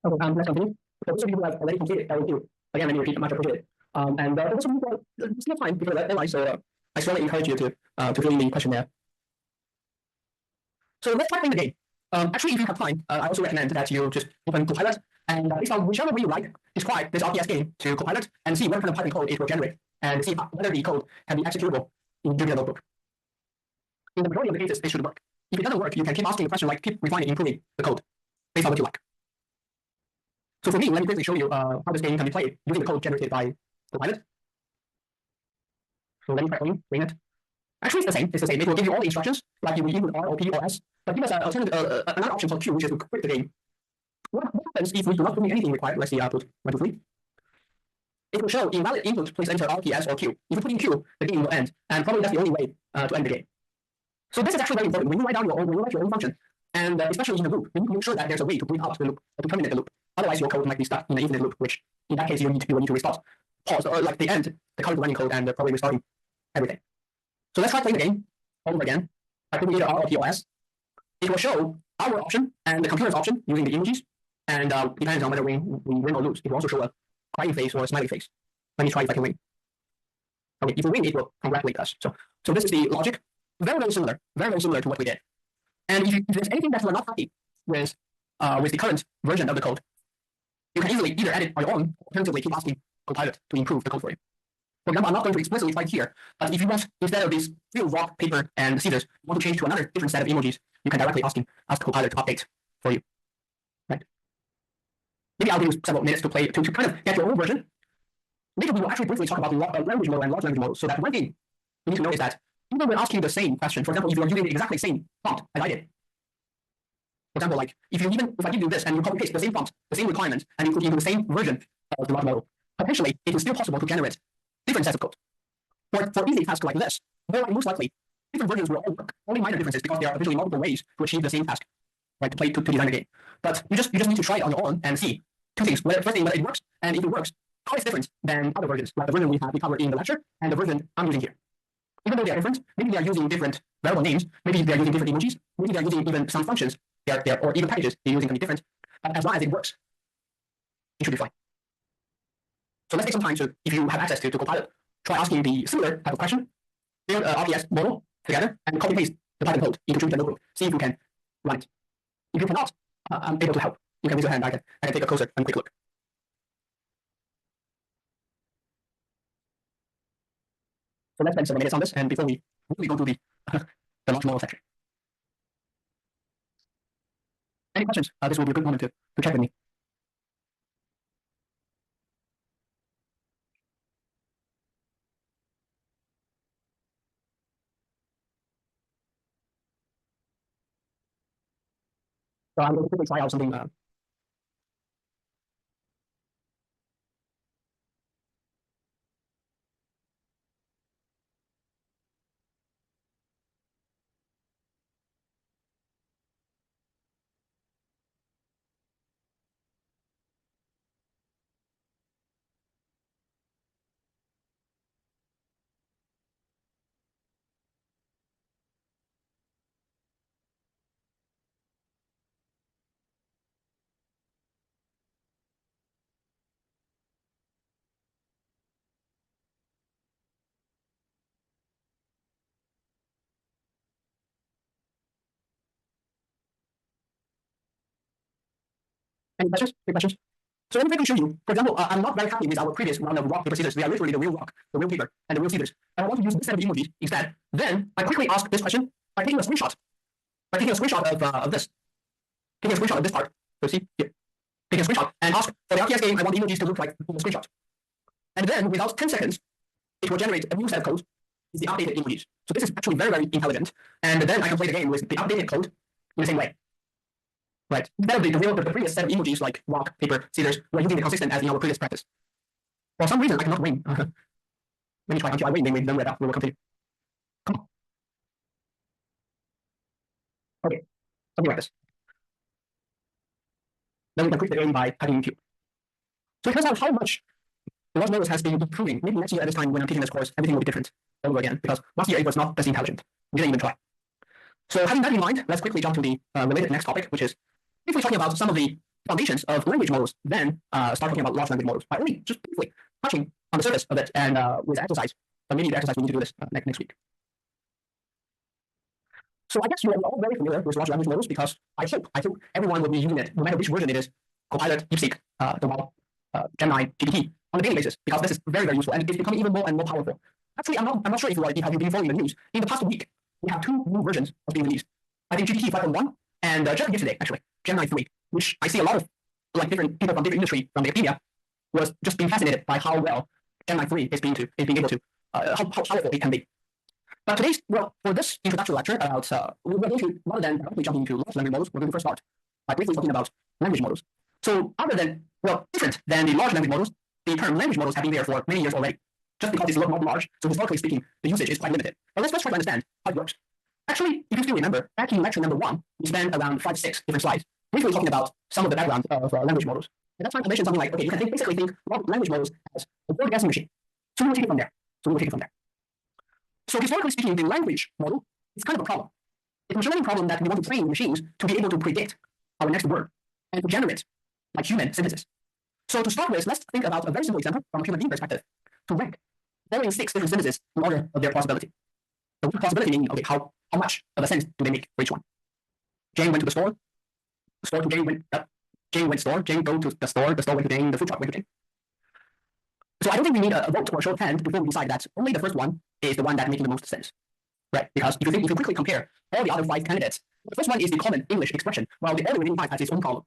Okay, let's continue. For those of you who have already completed LQ, again, let me repeat, much appreciated. And for those of you who still have time before that deadline, so I strongly encourage you to fill in the questionnaire. So let's try playing the game. Actually, if you have time, I also recommend that you just open Copilot and based on whichever way you like, describe this RPS game to Copilot and see what kind of Python code it will generate and see whether the code can be executable in Jupyter Notebook. In the majority of the cases, it should work. If it doesn't work, you can keep asking the question, like keep refining, improving the code based on what you like. So for me, let me quickly show you how this game can be played using the code generated by Copilot. So let me try playing it. Actually, it's the same. It's the same. It will give you all the instructions, like you will input R or P or S, but give us another option called Q, which is to quit the game. What happens if we do not do anything required? Let's see output 1, 2, 3. It will show invalid input. Please enter R, P, S, or Q. If you put in Q, the game will end, and probably that's the only way to end the game. So this is actually very important. When you write down when you write your own function, and especially in a loop, you need to make sure that there's a way to break out the loop or to terminate the loop. Otherwise, your code might be stuck in an infinite loop, which in that case you will need to restart, pause, or like the end, the current running code, and probably restarting everything. So let's try playing the game all over again. I put either R or P or S. It will show our option and the computer's option using the emojis, and depends on whether we win or lose. It will also show a crying face or a smiley face. Let me try if I can win. Okay, if we win, it will congratulate us. So this is the logic. Very similar to what we did. And if there's anything that you are not happy with the current version of the code, you can easily either edit on your own, or alternatively keep asking Copilot to improve the code for you. For example, I'm not going to explicitly try here, but if you want, instead of these few rock, paper, and scissors, you want to change to another different set of emojis, you can directly ask Copilot to update for you. Right? Maybe I'll give you several minutes to play to kind of get your own version. Later, we will actually briefly talk about the language model and large language model. So that one thing you need to know is that even when asking the same question, for example, if you are using the exactly same font as I did, for example, like if I give you this and you copy paste the same font, the same requirement, and you put it into the same version of the large model, potentially it is still possible to generate different sets of code. For easy tasks like this, most likely different versions will all work. Only minor differences because there are visually multiple ways to achieve the same task, right? To design a game. But you just need to try it on your own and see two things. First thing, whether it works, and if it works, how it's different than other versions, like the version we covered in the lecture and the version I'm using here. Even though they are different, maybe they are using different variable names, maybe they are using different emojis, maybe they are using even some functions, or even packages they're using can be different. But as long as it works, it should be fine. So let's take some time to, if you have access to Copilot, try asking the similar type of question, build an RPS model together, and copy paste the Python code into Jupyter Notebook. See if you can run it. If you cannot, I'm able to help. You can raise your hand. I can take a closer and quick look. So let's spend 7 minutes on this, and before we really go to the large model section. Any questions? This will be a good moment to check with me. So I'm going to quickly try out something. Any questions? Any questions? So let me quickly show you. For example, I'm not very happy with our previous round of rock, paper, scissors. They are literally the real rock, the real paper, and the real scissors. And I want to use this set of emojis instead. Then I quickly ask this question by taking a screenshot. By taking a screenshot of this. Taking a screenshot of this part. So see here. Taking a screenshot and ask for the RPS game, I want the emojis to look like the screenshot. And then without 10 seconds, it will generate a new set of code with the updated emojis. So this is actually very intelligent. And then I can play the game with the updated code in the same way. Right. Instead of the previous set of emojis like rock, paper, scissors, we're using the consistent as in our previous practice. For some reason, I cannot win. Let me try until I win, then we will continue. Come on. Okay. Something like this. Then we can quit the game by typing in Q. So it turns out how much the large models has been improving. Maybe next year at this time when I'm teaching this course, everything will be different all over again. Because last year it was not this intelligent. We didn't even try. So having that in mind, let's quickly jump to the related next topic, which is briefly talking about some of the foundations of language models, then start talking about large language models by only just briefly touching on the surface of it and with exercise. But maybe the exercise we need to do this next week. So I guess you are all very familiar with large language models because I hope everyone will be using it, no matter which version it is, Copilot, DeepSeek, Gemini, GPT, on a daily basis, because this is very, very useful and it's becoming even more and more powerful. Actually, I'm not sure if you've been following the news. In the past week, we have 2 new versions of being released. I think GPT 5.1 and just yesterday, actually, Gemini 3, which I see a lot of different people from different industry, from academia, was just being fascinated by how well Gemini 3 is being able to, how powerful it can be. But today's, for this introductory lecture about, we're going to, rather than directly jumping into large language models, we're going to first start by briefly talking about language models. So different than the large language models, the term language models have been there for many years already. Just because it's not large, so historically speaking, the usage is quite limited. But let's try to understand how it works. Actually, if you still remember, back in lecture number 1, we spent around 5 to 6 different slides, briefly talking about some of the background of language models. At that time, I mentioned something like, okay, you can basically think of language models as a word guessing machine. So we will take it from there. So historically speaking, the language model is kind of a problem. It's a machine learning problem that we want to train machines to be able to predict our next word and to generate like human sentences. So to start with, let's think about a very simple example from a human being perspective to rank following 6 different sentences in order of their plausibility. The plausibility meaning, okay, how much of a sense do they make for each one? Jane went to the store to Jane went store, Jane go to the store went to Jane, the food truck went to Jane. So I don't think we need a vote or a show of hands before we decide that only the first one is the one that's making the most sense, right? Because if you quickly compare all the other 5 candidates, the first one is the common English expression, while the other remaining 5 has its own column.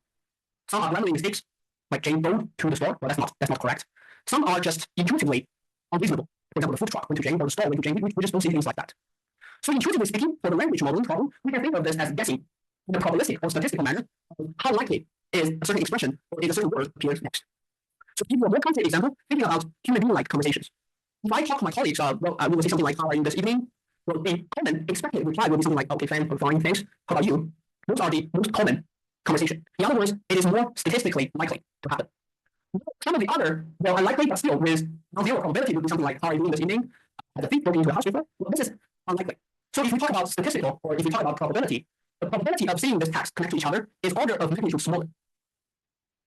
Some are grammatically mistakes, like Jane go to the store. Well, that's not correct. Some are just intuitively unreasonable. For example, the food truck went to Jane or the store went to Jane. We just don't see things like that. So intuitively speaking, for the language modeling problem, we can think of this as guessing in a probabilistic or statistical manner how likely is a certain expression or is a certain word appears next. So to give you a more concrete example, thinking about human being-like conversations. If I talk to my colleagues, we will say something like, how are you this evening? Well, the common expected reply will be something like, okay, fine, thanks. How about you? Those are the most common conversation. In other words, it is more statistically likely to happen. Some of the other, unlikely, but still with non-zero probability would be something like, how are you doing this evening? Has a thief broken into a house before? Well, this is unlikely. So if we talk about statistical, or if we talk about probability, the probability of seeing this text connect to each other is order of magnitude smaller.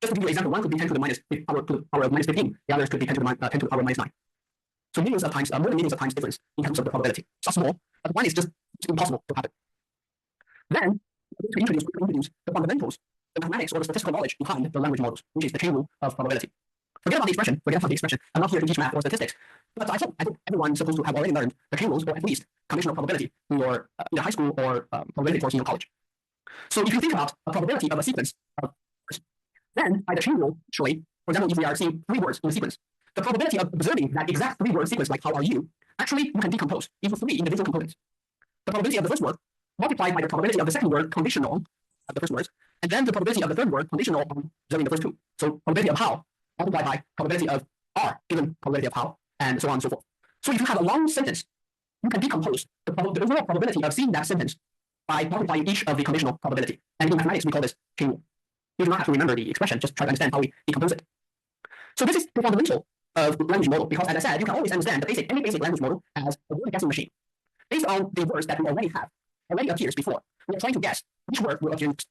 Just to give you an example, one could be 10 to the power of minus 15, the others could be 10 to the power of minus 9. So millions of times, more than millions of times difference in terms of the probability. It's not small, but one is just impossible to happen. Then, to introduce the fundamentals, the mathematics or the statistical knowledge behind the language models, which is the chain rule of probability. Forget about the expression. I'm not here to teach math or statistics, but I think everyone's supposed to have already learned the chain rules, or at least conditional probability in your either high school or probability course in your college. So if you think about a probability of a sequence of then by the chain rule, actually, for example, if we are seeing 3 words in a sequence, the probability of observing that exact 3-word sequence, like how are you, actually you can decompose into 3 individual components. The probability of the first word multiplied by the probability of the second word conditional on the first words, and then the probability of the third word conditional on observing the first 2. So probability of how multiplied by probability of R given probability of how, and so on and so forth. So if you have a long sentence, you can decompose the overall probability of seeing that sentence by multiplying each of the conditional probability. And in mathematics, we call this chain rule. You do not have to remember the expression, just try to understand how we decompose it. So this is the fundamental of language model, because as I said, you can always understand any basic language model as a word guessing machine. Based on the words that we already appears before, we are trying to guess which word will appear next.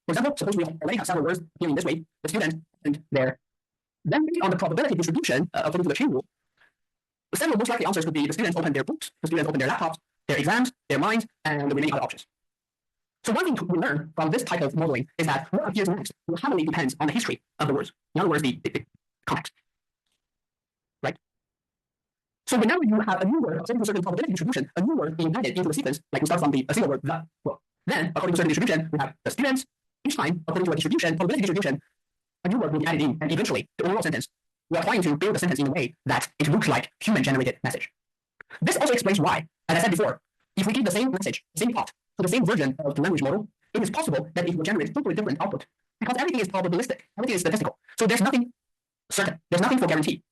For example, suppose we already have several words appearing this way, the student and there. Then based on the probability distribution according to the chain rule, several most likely answers could be the students open their books, the students open their laptops, their exams, their minds, and the remaining other options. So one thing we learn from this type of modeling is that what appears next will heavily depends on the history of the words. In other words, the context. Right? So whenever you have a new word according to a certain probability distribution, a new word being added into the sequence, like we start from a single word, the, well, then according to a certain distribution, we have the students, each time according to a distribution, probability distribution, a new word will be added in, and eventually the overall sentence, we are trying to build the sentence in a way that it looks like human-generated message. This also explains why, as I said before, if we give the same message, same plot, to the same version of the language model, it is possible that it will generate totally different output, because everything is probabilistic, everything is statistical. So there's nothing certain, there's nothing for guarantee.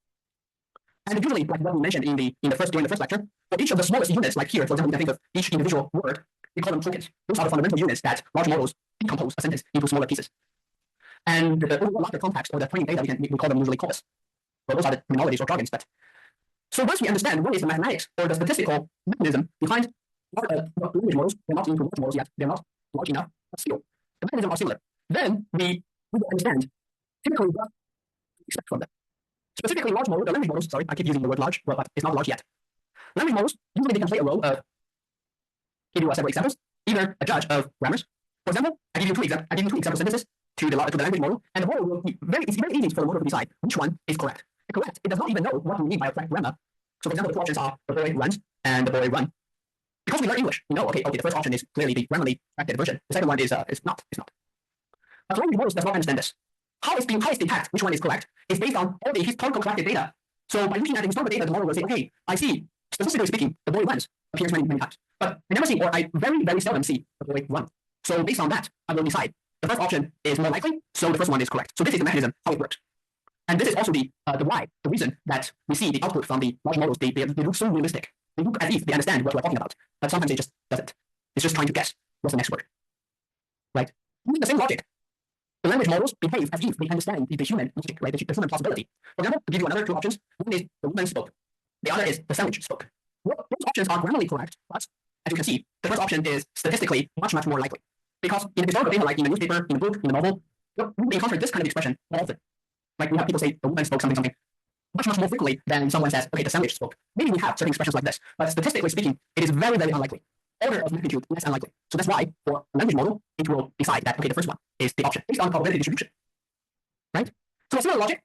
And usually, like what we mentioned during the first lecture, for each of the smallest units, like here, for example, you can think of each individual word, we call them tokens. Those are the fundamental units that large models decompose a sentence into smaller pieces. And the overall larger context or the training data, we call them usually corpus. Well, those are the terminologies or jargons. But so once we understand what is the mathematics or the statistical mechanism behind language models, they're not into large models yet, they're not large enough, but still, the mechanisms are similar. Then we we will understand typically what we expect from them. Specifically, large models, language models, sorry, I keep using the word large, but it's not large yet. Language models, usually they can play a role of, give you several examples, either a judge of grammars. For example, I give you two example sentences to the language model, and the model will be it's very easy for the model to decide which one is correct. Correct, it does not even know what we mean by correct grammar. So, for example, the two options are the boy runs and the boy run. Because we learn English, we know, okay, the first option is clearly the grammarly corrected version. The second one is not. But language models does not understand this. How it's detected which one is correct is based on all the historical collected data. So by looking at the historical data, the model will say, okay, I see, statistically speaking, the boy runs appears many times. But I never see, or I very seldom see the boy run. So based on that, I will decide the first option is more likely, so the first one is correct. So this is the mechanism, how it works. And this is also the reason that we see the output from the large models, they look so realistic. They look as if they understand what we're talking about, but sometimes they just doesn't. It's just trying to guess what's the next word. Right? Using the same logic, the language models behave as if they understand the human logic, right? The human possibility. For example, to give you another two options, one is the woman spoke, the other is the sandwich spoke. Well, both options are grammatically correct, but as you can see, the first option is statistically much more likely. Because in the historical data, like in the newspaper, in the book, in the novel, we encounter this kind of expression more often. Like we have people say the woman spoke something much more frequently than someone says, okay, the sandwich spoke. Maybe we have certain expressions like this, but statistically speaking, it is very unlikely. Order of magnitude less unlikely. So that's why for a language model, it will decide that, okay, the first one is the option based on probability distribution. Right? So a similar logic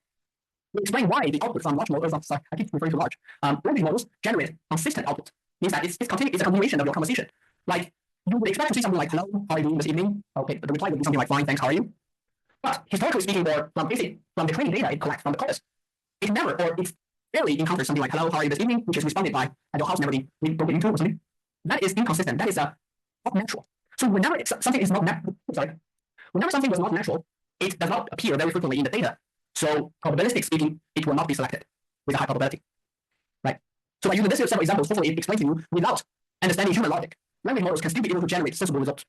will explain why the output from large models, sorry, I keep referring to large, language models generate consistent output. Means that it's a continuation of your conversation. Like you would expect to see something like, hello, how are you doing this evening? Okay, the reply would be something like, fine, thanks, how are you? But historically speaking, or from the training data it collects from the corpus, it never, or it rarely encounters something like, hello, how are you this evening? Which is responded by, at your house, never been broken into or something. That is inconsistent. That is not natural. So whenever something is not whenever something was not natural, it does not appear very frequently in the data. So probabilistic speaking, it will not be selected with a high probability. Right? So by using this several examples, hopefully it explains to you without understanding human logic, language models can still be able to generate sensible results.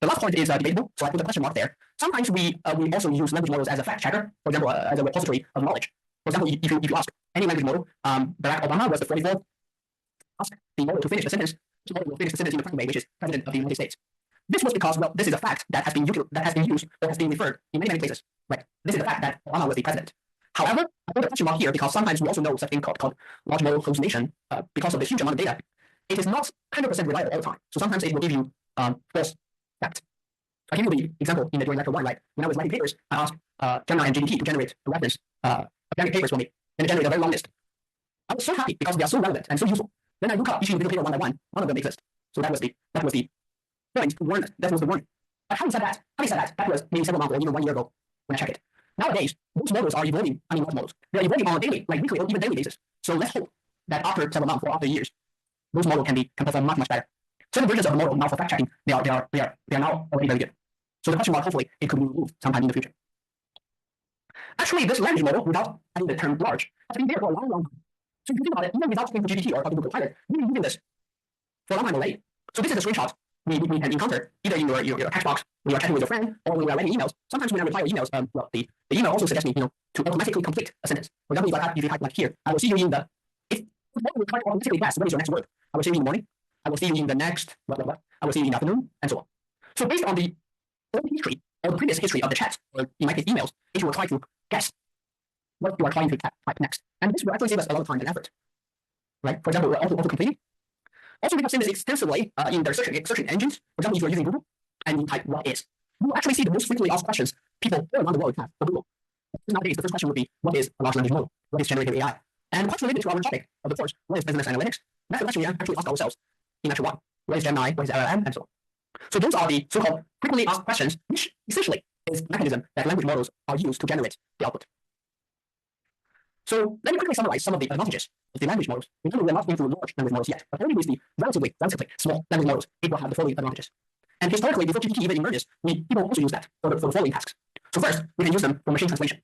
The last point is debatable, so I put a question mark there. Sometimes we also use language models as a fact checker, for example, as a repository of knowledge. For example, if you ask any language model, Barack Obama was the 44th, ask the model to finish the sentence, the model will finish the sentence in the correct way, which is President of the United States. This was because, well, this is a fact that has been used or has been referred in many places. Right? This is the fact that Obama was the president. However, I put a question mark here because sometimes we also know such thing called large model hallucination because of the huge amount of data. It is not 100% reliable all the time. So sometimes it will give you false fact. I give you the example during lecture 1, right? When I was writing papers, I asked Gemini and GPT to generate a reference academic papers for me, and it generated a very long list. I was so happy because they are so relevant and so useful. Then I look up each individual paper one by one. None of them exist. So that was the point to warn us. That was the warning. But having said that, that was maybe several months or even 1 year ago when I checked it. Nowadays, those models are evolving. Large models. They're evolving on a daily, like weekly or even daily basis. So let's hope that after several months or after years, those models can perform much better. Certain versions of the model now for fact checking, they are now already very good. So the question mark, hopefully, it could be removed sometime in the future. Actually, this language model, without adding the term large, has been there for a long time. So if you think about it, even without speaking to GPT or talking to Copilot, you've been using this for a long time already. So this is a screenshot we can encounter either in your text box when you're chatting with your friend or when we are writing emails. Sometimes when I reply to emails, the email also suggests me, to automatically complete a sentence. For example, if you type like here, I will see you in the, if the model will try to automatically guess what is your next word. I will see you in the morning. I will see you in the next, I will see you in the afternoon, and so on. So based on the history or the previous history of the chat, or in my case emails, it will try to guess what you are trying to type next. And this will actually save us a lot of time and effort. Right? For example, auto completing. Also, we have seen this extensively in the search engines. For example, if you're using Google and you type what is, you will actually see the most frequently asked questions people all around the world have for Google. Nowadays, the first question would be, what is a large language model? What is generative AI? And quite related to our topic of the course, what is business analytics? That's the question we actually ask ourselves in lecture 1. What is Gemini? What is LLM? And so on. So those are the so-called frequently asked questions, which essentially is the mechanism that language models are used to generate the output. So let me quickly summarize some of the advantages of the language models. Remember, we are not going through large language models yet, but only with the relatively small language models, it will have the following advantages. And historically, before GPT even emerges, people also use that for the following tasks. So first, we can use them for machine translation,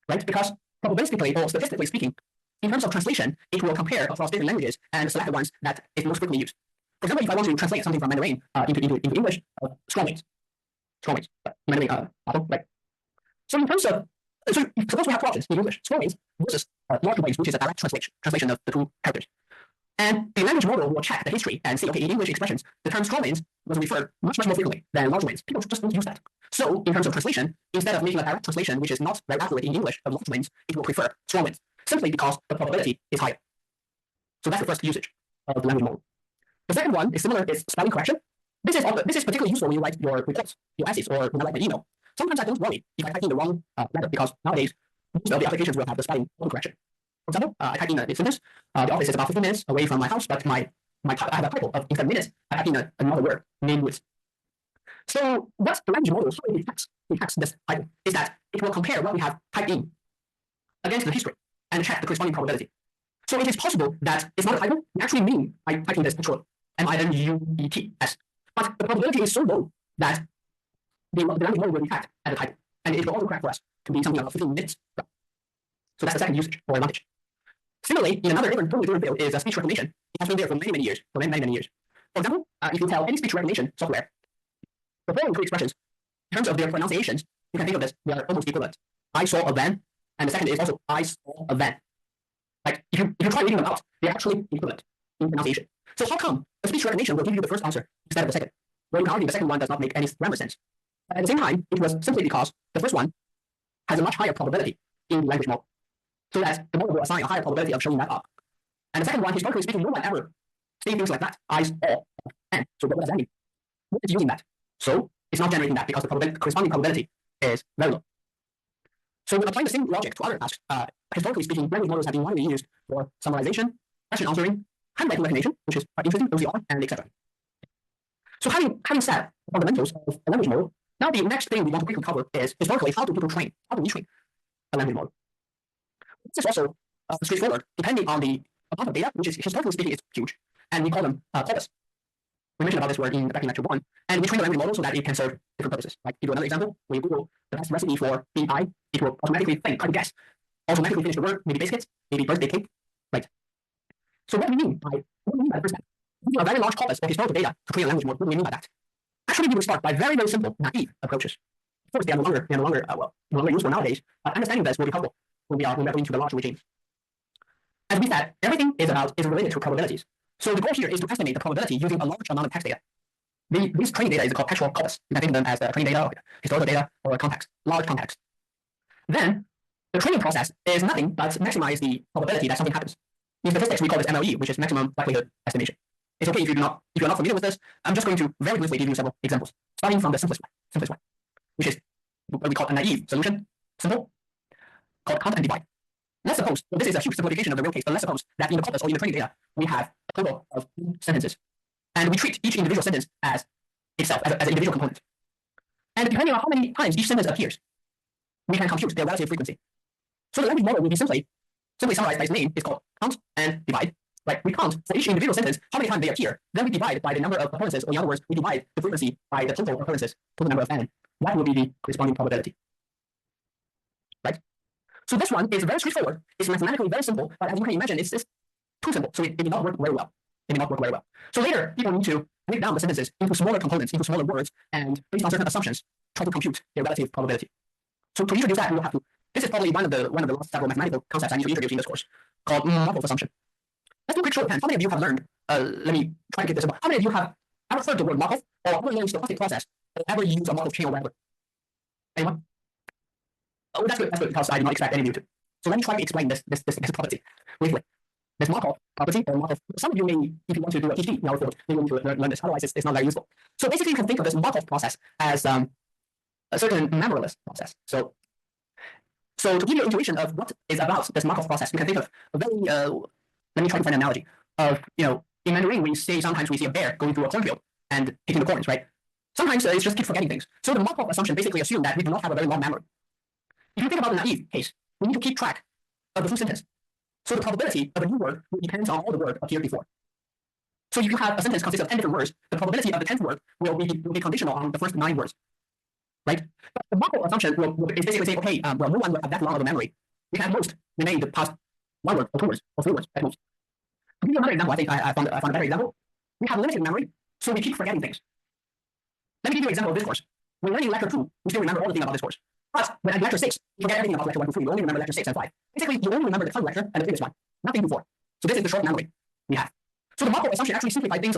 right? Because probabilistically or statistically speaking, in terms of translation, it will compare across different languages and select the ones that is most frequently used. For example, if I want to translate something from Mandarin into English, strong weights, Mandarin, right? So in terms of, so suppose we have two options in English, strong weights versus large weights, which is a direct translation of the two characters. And the language model will check the history and see, okay, in English expressions, the term small wins was referred much more frequently than large wins. People just don't use that. So in terms of translation, instead of making a direct translation, which is not very accurate in English of large wins, it will prefer small wins, simply because the probability is higher. So that's the first usage of the language model. The second one is similar, is spelling correction. This is particularly useful when you write your reports, your essays, or when I write an email. Sometimes I don't worry if I type in the wrong letter, because nowadays most of the applications will have the spelling correction. For example, I type in a sentence. The office is about 15 minutes away from my house, but I have a typo of instead of minutes, I type in another word, minutes. So what the language model detects this typo is that it will compare what we have typed in against the history and check the corresponding probability. So it is possible that it's not a typo. We actually mean I type in this actual minuets, but the probability is so low that the language model will detect as a typo, and it will autocorrect for us to be something like 15 minutes. So that's the second usage or advantage. Similarly, in another totally different field is speech recognition. It has been there for many years. For many years. For example, if you tell any speech recognition software the following three expressions, in terms of their pronunciations, you can think of this, they are almost equivalent. I saw a van, and the second is also I saw a van. Like if you try reading them out, they're actually equivalent in pronunciation. So how come the speech recognition will give you the first answer instead of the second? Well, you can argue the second one does not make any grammar sense. But at the same time, it was simply because the first one has a much higher probability in the language model. So that the model will assign a higher probability of showing that up. And the second one, historically speaking, no one ever say things like that. I saw and. So what does that mean? What is using that? So it's not generating that because the corresponding probability is very low. So applying the same logic to other tasks, historically speaking, language models have been widely used for summarization, question answering, handwriting recognition, which is quite interesting, OCR, and etc. So having said the fundamentals of a language model, now the next thing we want to quickly cover is historically how do we train a language model. This is also straightforward, depending on the amount of data, which is historically speaking is huge, and we call them corpus. We mentioned about this word back in lecture 1, and we train the language model so that it can serve different purposes. Like, give you another example, when you Google the best recipe for being pie, it will automatically try to guess, automatically finish the word, maybe biscuits, maybe birthday cake, right? So what do we mean by the first step? Using a very large corpus of historical data to train a language model, what do we mean by that? Actually, we will start by very simple, naive approaches. Of course, they are no longer useful nowadays, but understanding this will be helpful when we are going to the large regimes. As we said, everything is related to probabilities. So the goal here is to estimate the probability using a large amount of text data. This training data is called textual corpus. You can think of them as the training data, or historical data, or context, large context. Then the training process is nothing but maximize the probability that something happens. In statistics, we call this MLE, which is maximum likelihood estimation. It's okay if you're not familiar with this. I'm just going to very briefly give you several examples, starting from the simplest one, which is what we call a naive solution, simple, called count and divide. Let's suppose, well, this is a huge simplification of the real case, but let's suppose that in the corpus or in the training data, we have a total of 2 sentences. And we treat each individual sentence as itself, as an individual component. And depending on how many times each sentence appears, we can compute their relative frequency. So the language model will be simply summarized by its name. It's called count and divide. Right? We count for each individual sentence how many times they appear. Then we divide by the number of occurrences, or in other words, we divide the frequency by the total occurrences, total number of n. That will be the corresponding probability. Right? So this one is very straightforward. It's mathematically very simple, but as you can imagine, it's too simple. So it may not work very well. So later, people need to break down the sentences into smaller components, into smaller words, and based on certain assumptions, try to compute their relative probability. So to introduce that, we will have to. This is probably one of the last several mathematical concepts I need to introduce in this course, called Markov assumption. Let's do a quick show of hands. How many of you have learned? Let me try to get this about. How many of you have ever heard the word Markov, or ever learned stochastic process, or ever used a Markov chain or whatever? Anyone? Oh, that's good, because I did not expect any of you to. So let me try to explain this property briefly. This Markov property, or Markov. Some of you may, if you want to do a PhD in our field, you want to learn this. Otherwise, it's not very useful. So basically, you can think of this Markov process as a certain memoryless process. So to give you an intuition of what is about this Markov process, you can think of a very let me try to find an analogy of, in Mandarin, we say sometimes we see a bear going through a cornfield and picking the corns, right? Sometimes it's just keep forgetting things. So the Markov assumption basically assumes that we do not have a very long memory. If you think about the naive case, we need to keep track of the full sentence. So the probability of a new word depends on all the words appeared before. So if you have a sentence consisting of 10 different words, the probability of the 10th word will be conditional on the first 9 words, right? But the Markov assumption is basically saying, okay, well, no one will have that long of a memory. We can at most remain the past 1 word or 2 words or 3 words at most. To give you another example, I think I found a better example. We have limited memory, so we keep forgetting things. Let me give you an example of this course. When learning lecture 2, we still remember all the things about this course. But when at lecture 6, you forget everything about lecture 1 to 3. You only remember lecture 6 and 5. Basically, you only remember the current lecture and the previous one, nothing before. So this is the short memory we have. So the Markov assumption actually simplifies things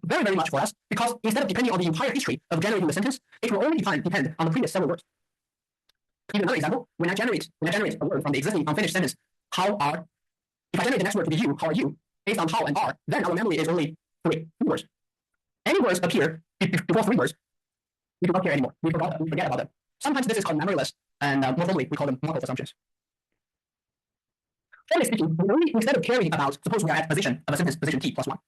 very, very much for us, because instead of depending on the entire history of generating the sentence, it will only depend on the previous several words. To give another example, when I generate a word from the existing unfinished sentence, if I generate the next word to be you, how are you, based on how and are, then our memory is only three words. Any words appear before three words, we do not care anymore. We forget about them. Sometimes this is called memoryless, and more formally, we call them Markov assumptions. Formally speaking, instead of caring about, suppose we are at position of a sentence, position t plus 1.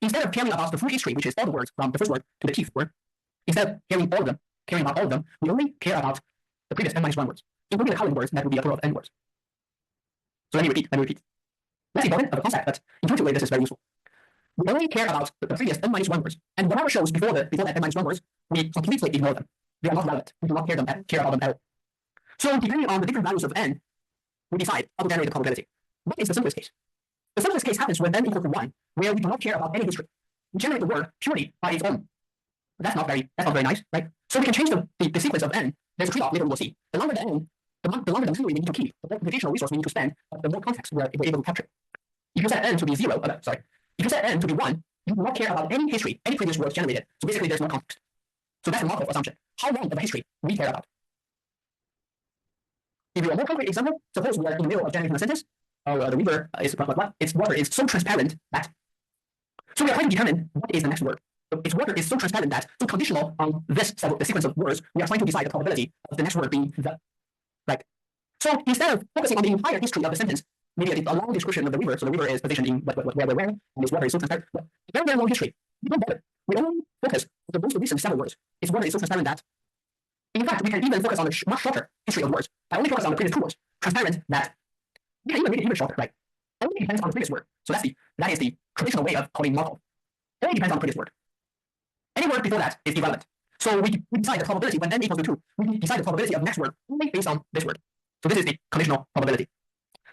Instead of caring about the full history, which is all the words from the first word to the kth word, instead of caring about all of them, we only care about the previous n-1 words, including the current words that will be a total of n words. So let me repeat. Less important of a concept, but intuitively this is very useful. We only care about the previous n-1 words, and whatever shows before that n-1 words, we completely ignore them. They are not relevant. We do not care about them at all. So depending on the different values of n, we decide how to generate the probability. What is the simplest case? The simplest case happens when n equals to 1, where we do not care about any history. We generate the word purely by its own. That's not very nice, right? So we can change the sequence of n. There's a trade-off later we will see. The longer the n, the longer the memory we need to keep, the more computational resource we need to spend, the more context we're able to capture. If you set n to be 0, if you set n to be 1, you do not care about any history, any previous words generated. So basically there's no context. So that's the Markov assumption. How long of a history we care about? If you a more concrete example, suppose we are in the middle of generating a sentence, the river is its water is so transparent that. So we are trying to determine what is the next word. Its water is so transparent that, so conditional on the sequence of words, we are trying to decide the probability of the next word being the. Right. So instead of focusing on the entire history of the sentence, maybe a long description of the river, so the river is positioned in where, and its water is so transparent. But very, very long history. We don't bother. We only focus on the most recent several words. Its water is so transparent that. In fact, we can even focus on a much shorter history of words. I only focus on the previous two words. Transparent that. We can even read it even shorter, right? Only depends on the previous word. So that is the traditional way of calling Markov. Only depends on the previous word. Any word before that is irrelevant. So we decide the probability when n equals to 2. We decide the probability of the next word only based on this word. So this is the conditional probability.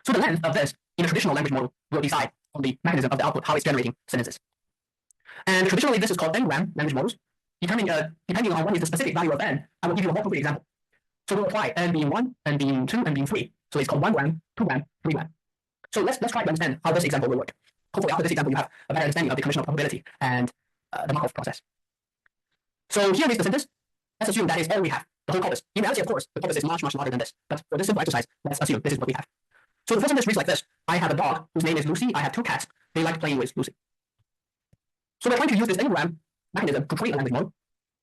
So the length of this in a traditional language model will decide on the mechanism of the output, how it's generating sentences. And traditionally, this is called n-gram language models. Depending on what is the specific value of n, I will give you a more concrete example. So we'll apply n being 1, n being 2, and being 3. So it's called 1 gram, 2 gram, 3 gram. So let's try to understand how this example will work. Hopefully after this example you have a better understanding of the conditional probability and the Markov process. So here is the sentence. Let's assume that is all we have, the whole corpus. In reality, of course, the corpus is much, much larger than this. But for this simple exercise, let's assume this is what we have. So the first sentence reads like this. I have a dog whose name is Lucy. I have 2 cats. They like playing with Lucy. So we're trying to use this n-gram mechanism to create a language model.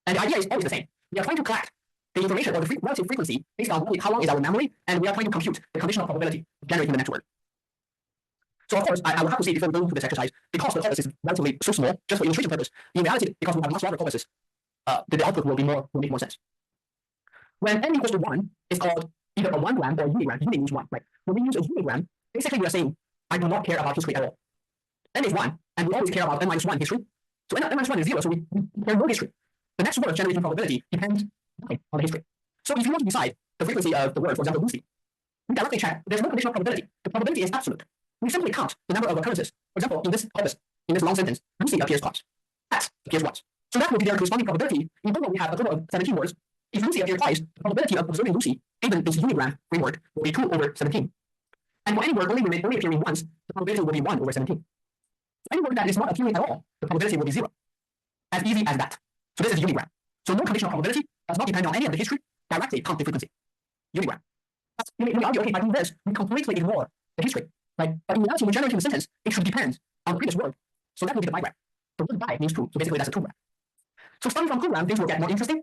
And the idea is always the same. We are trying to collect the information or the relative frequency based on how long is our memory, and we are trying to compute the conditional probability of generating the next word. So of course, I will have to say before we go into this exercise, because the corpus is relatively so small, just for illustration purpose, in reality, because we have much larger corpuses, the output will make more sense. When n equals to 1, it's called either a 1 gram or a unigram. Uni means 1, right? When we use a unigram, basically we are saying, I do not care about history at all. N is 1, and we always care about n-1 history. So n-1 is 0, so we care no history. The next word generating probability depends on the history. So if you want to decide the frequency of the word, for example, Lucy, we directly check there's no conditional probability. The probability is absolute. We simply count the number of occurrences. For example, in this corpus, in this long sentence, Lucy appears twice. Cat appears once. So that will be their corresponding probability. In total, we have a total of 17 words. If Lucy appears twice, the probability of observing Lucy, given this unigram framework, will be 2 over 17. And for any word only appearing once, the probability will be 1 over 17. So any word that is not appearing at all, the probability will be 0. As easy as that. So this is unigram. So no conditional probability does not depend on any of the history, directly count the frequency. Unigram. You may argue, okay, by doing this, we completely ignore the history. Right? But in reality, when generating a sentence, it should depend on the previous word. So that will be the bigram. The word bi means 2, so basically that's a 2 gram. So starting from 2 gram, things will get more interesting.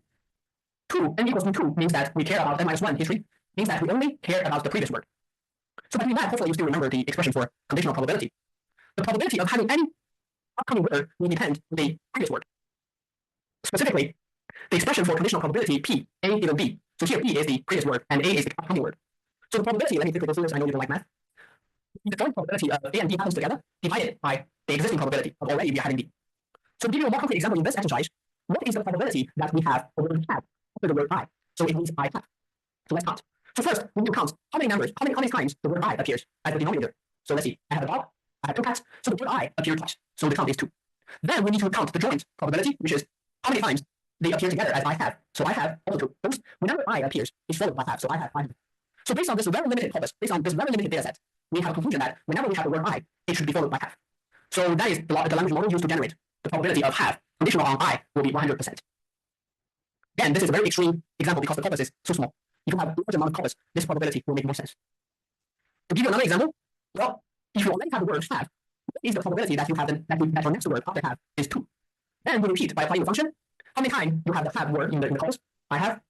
2, n equals to 2 means that we care about n-1 history, means that we only care about the previous word. So by doing that, hopefully you still remember the expression for conditional probability. The probability of having any upcoming word will depend on the previous word. Specifically, the expression for conditional probability P, A given B. So here B is the previous word and A is the upcoming word. So the probability, let me quickly go through this, I know you don't like math. The joint probability of A and B happens together, divided by the existing probability of already we are having B. So to give you a more concrete example in this exercise, what is the probability that we have over the have after the word I? So it means I have. So let's count. So first, we need to count how many times the word I appears as the denominator. So let's see, I have a dog, I have 2 cats, so the word I appears twice. So the count is 2. Then we need to count the joint probability, which is how many times they appear together as I have. So I have all 2. Whenever I appears, it's followed by have. So I have 5. So based on this very limited corpus, based on this very limited data set, we have a conclusion that whenever we have the word I, it should be followed by have. So that is the language model used to generate the probability of have conditional on I will be 100%. Again, this is a very extreme example because the corpus is so small. If you have a large amount of corpus, this probability will make more sense. To give you another example, well, if you already have the word have, what is the probability that you have that your next word after have is 2? Then we repeat by applying the function. How many times you have the have word in the corpus? I have.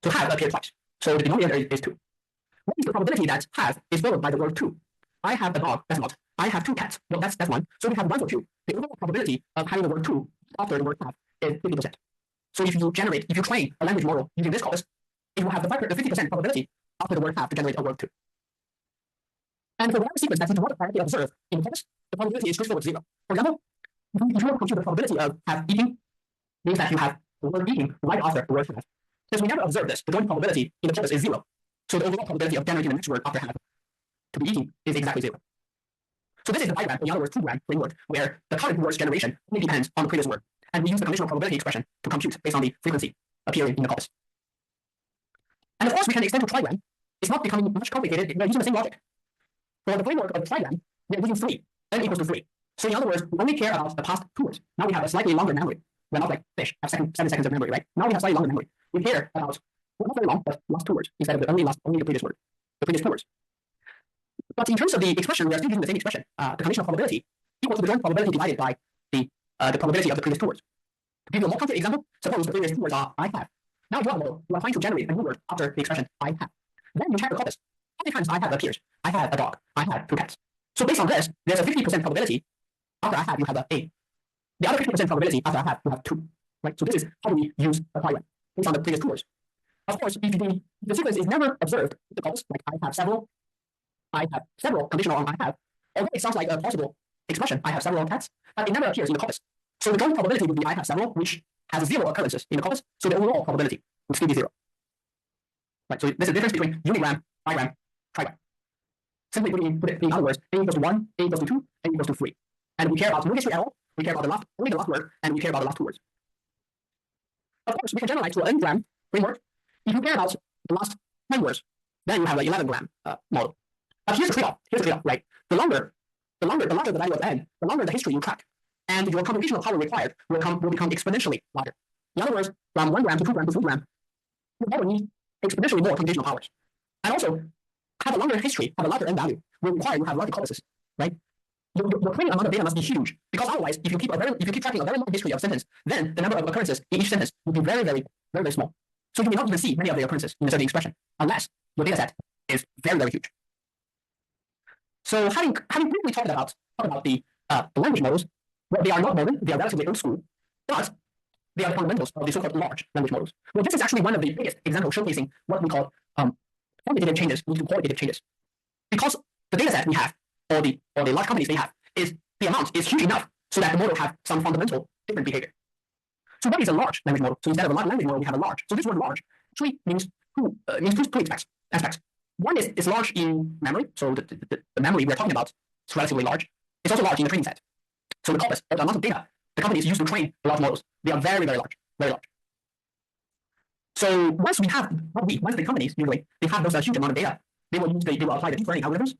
So have appears twice. So the denominator is 2. What is the probability that have is followed by the word 2? I have a dog. That's not. I have 2 cats. Well, that's 1. So we have 1 for 2. The overall probability of having the word 2 after the word have is 50%. So if you train a language model using this corpus, it will have the 50% probability after the word have to generate a word 2. And for whatever sequence that you want to directly observe in the corpus, the probability is straightforward 0. For example, if you want to compute the probability of have eating, means that you have the word eating right after the word have. Since we never observe this, the joint probability in the corpus is 0. So the overall probability of generating the next word after have to be eating is exactly 0. So this is the diagram, in other words, two-gram framework, where the current word's generation only depends on the previous word. And we use the conditional probability expression to compute based on the frequency appearing in the corpus. And of course, we can extend to trigram. It's not becoming much complicated. We're using the same logic. For the framework of trigram, we're using 3, n equals to 3. So in other words, we only care about the past 2 words. Now we have a slightly longer memory. We're not like fish, have 7 seconds of memory, right? Now we have slightly longer memory. We care about, well, not very long, but last 2 words instead of only the previous word, the previous 2 words. But in terms of the expression, we are still using the same expression. The conditional probability equals to the joint probability divided by the probability of the previous 2 words. To give you a more concrete example, suppose the previous 2 words are I have. Now you are trying to generate a new word after the expression I have. Then you check the corpus. How many times I have appears? I have a dog. I have 2 cats. So based on this, there's a 50% probability after I have you have a A. The other 50% probability after I have you have 2. Right? So this is how we use a trigram based on the previous 2 words. Of course, if the sequence is never observed in the corpus, like I have several conditional on I have, although it sounds like a possible expression, I have several cats, but it never appears in the corpus. So the joint probability would be I have several, which has 0 occurrences in the corpus, so the overall probability would still be 0. Right, so there's a difference between unigram, bigram, trigram. Simply put it in other words, A equals to 1, A equals to 2, A equals to 3. And we care about no history at all, we care about only the last word, and we care about the last 2 words. Of course, we can generalize to an n-gram framework. If you care about the last 10 words, then you have an 11-gram model. But here's the trade-off, right? The larger the value of n, the longer the history you track, and your computational power required will become exponentially larger. In other words, from 1 gram to 2 gram to 3 gram, you probably need exponentially more computational powers. And also, have a longer history, have a larger n value, will require you have larger corpuses, right? Your training amount of data must be huge, because otherwise, if you keep tracking a very long history of sentence, then the number of occurrences in each sentence will be very, very, very, very small. So you may not even see many of the occurrences in a certain expression, unless your data set is very, very huge. So having briefly talked about the language models, well, they are not modern, they are relatively old school, but they are the fundamentals of the so-called large language models. Well, this is actually one of the biggest examples showcasing what we call quantitative changes into qualitative changes. Because the data set we have, or the large companies they have, the amount is huge enough so that the model have some fundamental different behavior. So what is a large language model? So instead of a large language model, we have a large. So this word large actually means two aspects. One is it's large in memory. So the memory we're talking about is relatively large. It's also large in the training set. So the corpus, or the amount of data the companies use to train large models, they are very, very large, very large. So once the companies usually they have those huge amount of data, they will apply the deep learning algorithms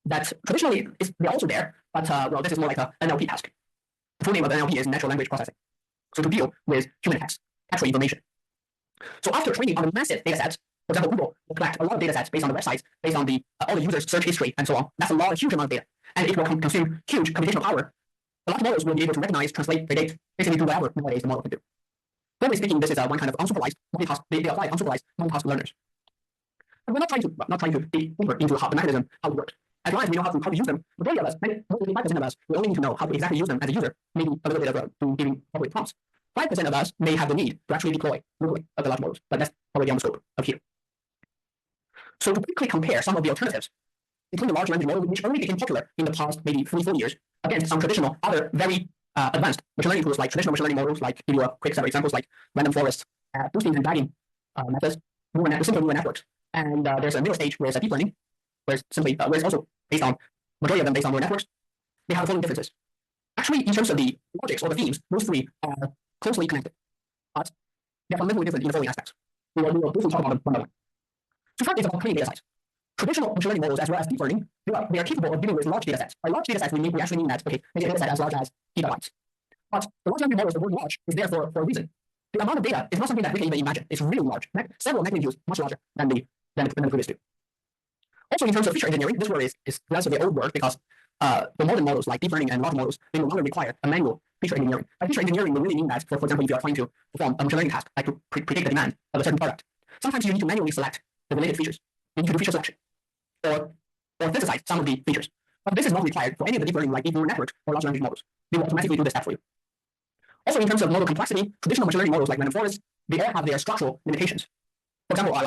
that traditionally they're also there, but well, this is more like an NLP task. The full name of the NLP is natural language processing. So to deal with human text, textual information. So after training on a massive data set, for example, Google will collect a lot of data sets based on the websites, based on all the users' search history, and so on. That's a huge amount of data, and it will consume huge computational power. The large models will be able to recognize, translate, predict, basically do whatever nowadays the model can do. Formally speaking, this is one kind of unsupervised multitask. They apply unsupervised multitask learners. And we're not trying to dig deeper into how the mechanism, how it works. As long as we know how to use them, the majority of us, maybe 5% of us, we only need to know how to exactly use them as a user, maybe a little bit of giving appropriate prompts. 5% of us may have the need to actually deploy locally the large models, but that's already on the scope of here. So to quickly compare some of the alternatives between the large language model, which only became popular in the past maybe 3-4 years, against some traditional, other very advanced machine learning tools like traditional machine learning models, like give you a quick set of examples like random forest, boosting and bagging methods, simple neural networks. And there's a middle stage where it's deep learning, where it's also based on, majority of them based on neural networks. They have the following differences. Actually, in terms of the logics or the themes, those three are closely connected, but they're fundamentally different in the following aspects. We will briefly talk about them one by one. So first is about training data size. traditional machine learning models as well as deep learning, they are capable of dealing with large data sets. By large data sets, we actually mean that, okay, maybe a data set as large as gigabytes. But the large language models, the word large is there for a reason. The amount of data is not something that we can even imagine. It's really large, several magnitudes much larger than the previous two. Also, in terms of feature engineering, this word is relatively old word because the modern models like deep learning and large models, they no longer require a manual feature engineering. By feature engineering, we really mean that, for example, if you are trying to perform a machine learning task, like to predict the demand of a certain product, sometimes you need to manually select the related features. You need to do feature selection or synthesize some of the features. But this is not required for any of the deep learning like deep neural networks or large language models. They will automatically do this step for you. Also, in terms of model complexity, traditional machine learning models like random forests, they all have their structural limitations. For example,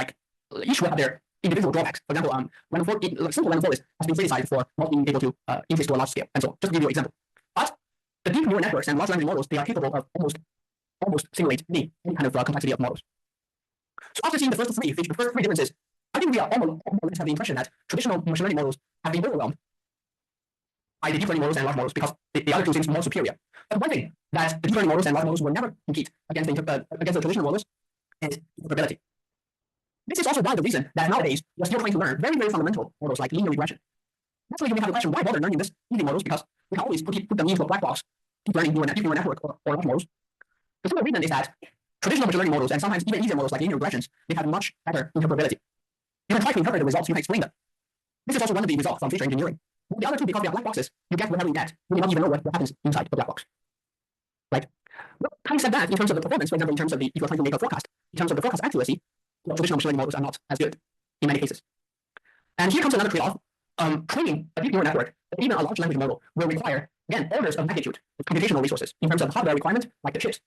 each will have their individual drawbacks. For example, simple random forest has been criticized for not being able to increase to a large scale, and so on. Just to give you an example. But the deep neural networks and large language models, they are capable of almost simulate any kind of complexity of models. So after seeing the first three differences, I think we are almost have the impression that traditional machine learning models have been overwhelmed by the deep learning models and large models because the other two seem more superior. But one thing that the deep learning models and large models will never compete against the traditional models is interoperability. This is also one of the reasons that nowadays we're still trying to learn very, very fundamental models like linear regression. Naturally, you may have the question, why bother learning these easy models? Because we can always put them into a black box, deep learning neural network or large models. The simple reason is that traditional machine learning models and sometimes even easier models like linear regressions, they have much better interpretability. You can try to interpret the results, you can explain them. This is also one of the results from feature engineering. But the other two, because they are black boxes, you get whatever you get. You may not even know what happens inside the black box. Right? Well, having said that, in terms of the performance, for example, in terms of if you're trying to make a forecast, in terms of the forecast accuracy, traditional machine learning models are not as good in many cases. And here comes another trade-off. Training a deep neural network, even a large language model, will require, again, orders of magnitude of computational resources in terms of hardware requirement, like the chips,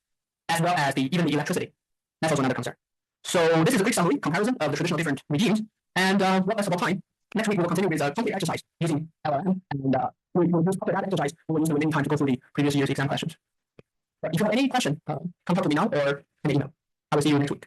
as well as even the electricity. That's also another concern. So this is a quick summary comparison of the traditional different regimes. And that's about time. Next week, we will continue with a concrete exercise using LLM. And after that exercise, we will use the remaining time to go through the previous year's exam questions. But if you have any question, come talk to me now or in the email. I will see you next week.